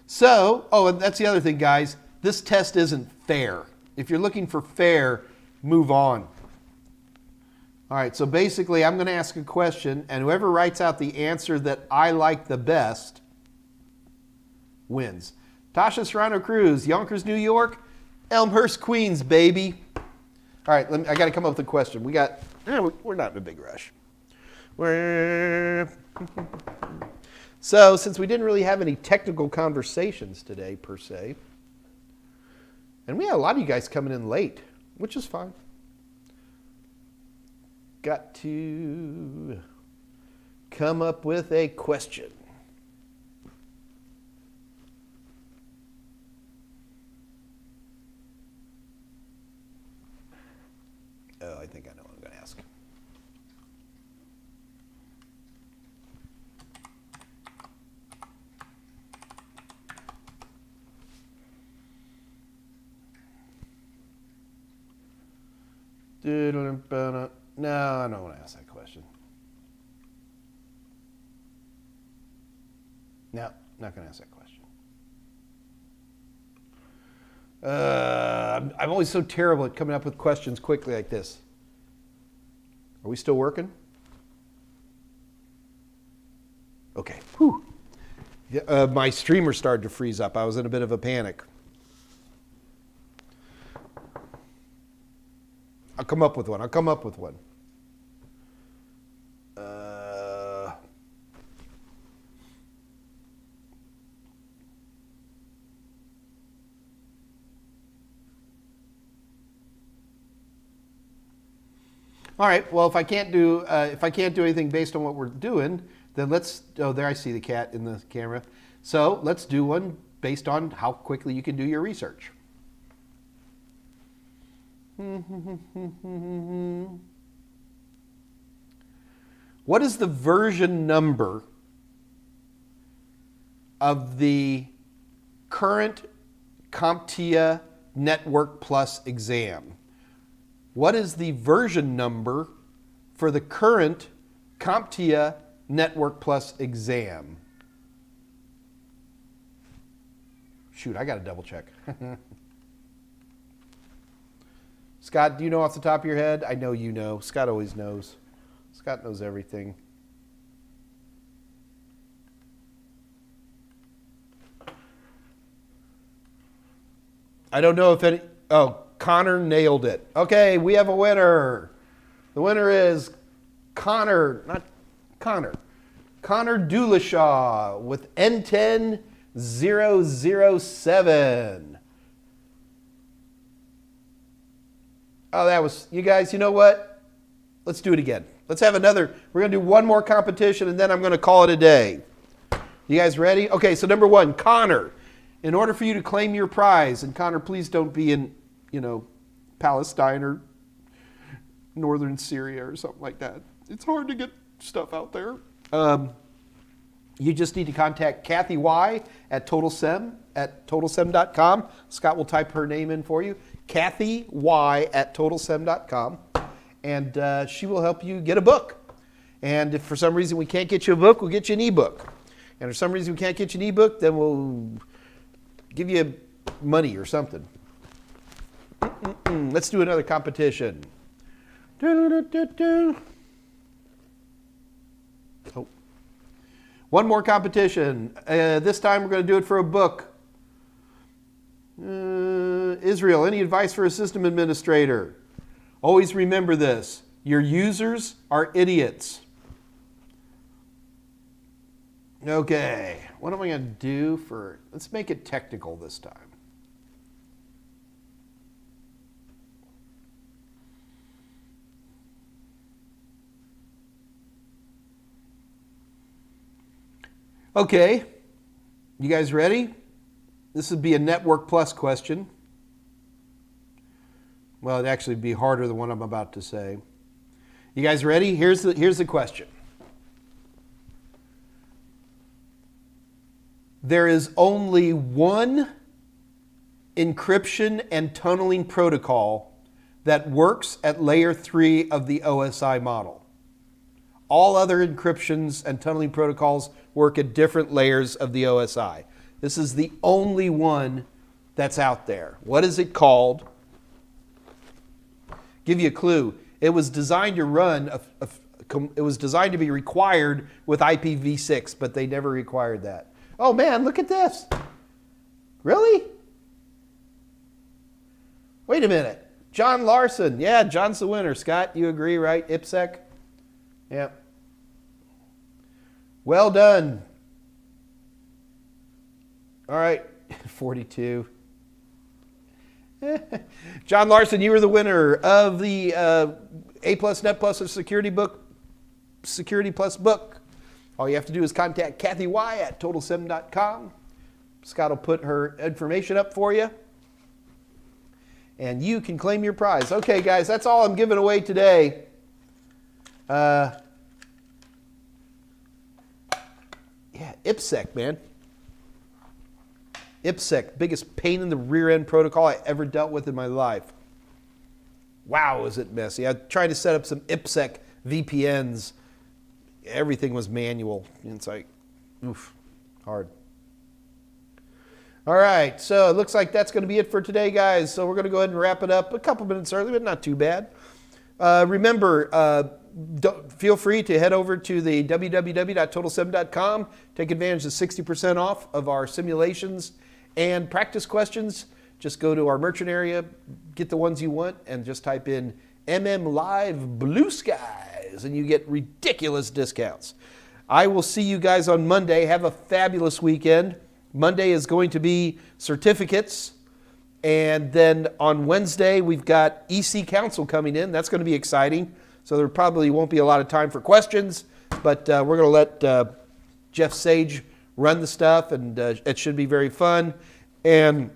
So, oh, and that's the other thing, guys. This test isn't fair. If you're looking for fair, move on. All right, so basically I'm going to ask a question, and whoever writes out the answer that I like the best wins. Tasha Serrano Cruz, Yonkers, New York, Elmhurst, Queens, baby. All right, I got to come up with a question. We're not in a big rush. So, since we didn't really have any technical conversations today, per se, and we had a lot of you guys coming in late, which is fine. Got to come up with a question. Oh, I think I know what I'm going to ask. No, I don't want to ask that question. No, not going to ask that question. I'm always so terrible at coming up with questions quickly like this. Are we still working? Okay. Whew. My streamer started to freeze up. I was in a bit of a panic. I'll come up with one. All right. Well, if I can't do anything based on what we're doing, then let's. Oh, there I see the cat in the camera. So let's do one based on how quickly you can do your research. What is the version number of the current CompTIA Network Plus exam? What is the version number for the current CompTIA Network Plus exam? Shoot, I got to double check. Scott, do you know off the top of your head? I know you know. Scott always knows. Scott knows everything. I don't know if any... Oh, Connor nailed it. Okay, we have a winner. The winner is Connor Dulashaw with N10007. Oh, that was, you guys, you know what? Let's do it again. Let's have another, we're going to do one more competition and then I'm going to call it a day. You guys ready? Okay, so number one, Connor, in order for you to claim your prize, and Connor, please don't be in, Palestine or northern Syria or something like that. It's hard to get stuff out there. You just need to contact Kathy Y at totalsem.com. Scott will type her name in for you. Kathy Y at totalsem.com. And she will help you get a book. And if for some reason we can't get you a book, we'll get you an ebook. And if for some reason we can't get you an ebook, then we'll give you money or something. Let's do another competition. Oh. One more competition. This time we're going to do it for a book. Israel, any advice for a system administrator? Always remember this. Your users are idiots. Okay, what am I going to do for, let's make it technical this time. Okay, you guys ready? This would be a Network Plus question. Well, it'd actually be harder than what I'm about to say. You guys ready? Here's the question. There is only one encryption and tunneling protocol that works at layer 3 of the OSI model. All other encryptions and tunneling protocols work at different layers of the OSI. This is the only one that's out there. What is it called? Give you a clue. It was designed to run, it was designed to be required with IPv6, but they never required that. Oh man, look at this. Really? Wait a minute. John Larson. Yeah, John's the winner. Scott, you agree, right? IPsec? Yeah. Well done. All right, 42. John Larson, you were the winner of the A+ Net Plus of Security Plus book. All you have to do is contact Kathy Y at total7.com. Scott will put her information up for you. And you can claim your prize. Okay, guys, that's all I'm giving away today. Yeah, IPsec, man. IPsec, biggest pain in the rear end protocol I ever dealt with in my life. Wow, is it messy. I tried to set up some IPsec VPNs. Everything was manual. It's like, oof, hard. All right, so it looks like that's going to be it for today, guys. So we're going to go ahead and wrap it up a couple minutes early, but not too bad. Remember, feel free to head over to the www.total7.com. Take advantage of 60% off of our simulations and practice questions. Just go to our merchant area, get the ones you want, and just type in Live Blue Skies, and you get ridiculous discounts. I will see you guys on Monday. Have a fabulous weekend. Monday is going to be certificates. And then on Wednesday, we've got EC Council coming in. That's going to be exciting. So there probably won't be a lot of time for questions, but we're going to let Jeff Sage run the stuff, and it should be very fun. And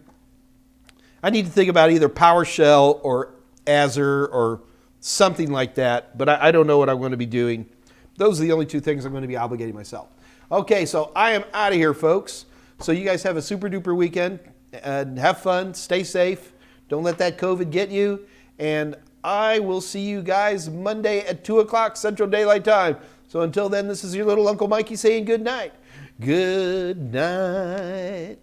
I need to think about either PowerShell or Azure or something like that, but I don't know what I'm going to be doing. Those are the only two things I'm going to be obligating myself. Okay, so I am out of here, folks. So you guys have a super duper weekend, and have fun, stay safe, don't let that COVID get you, and I will see you guys Monday at 2 o'clock Central Daylight Time. So until then, this is your little Uncle Mikey saying good night. Good night.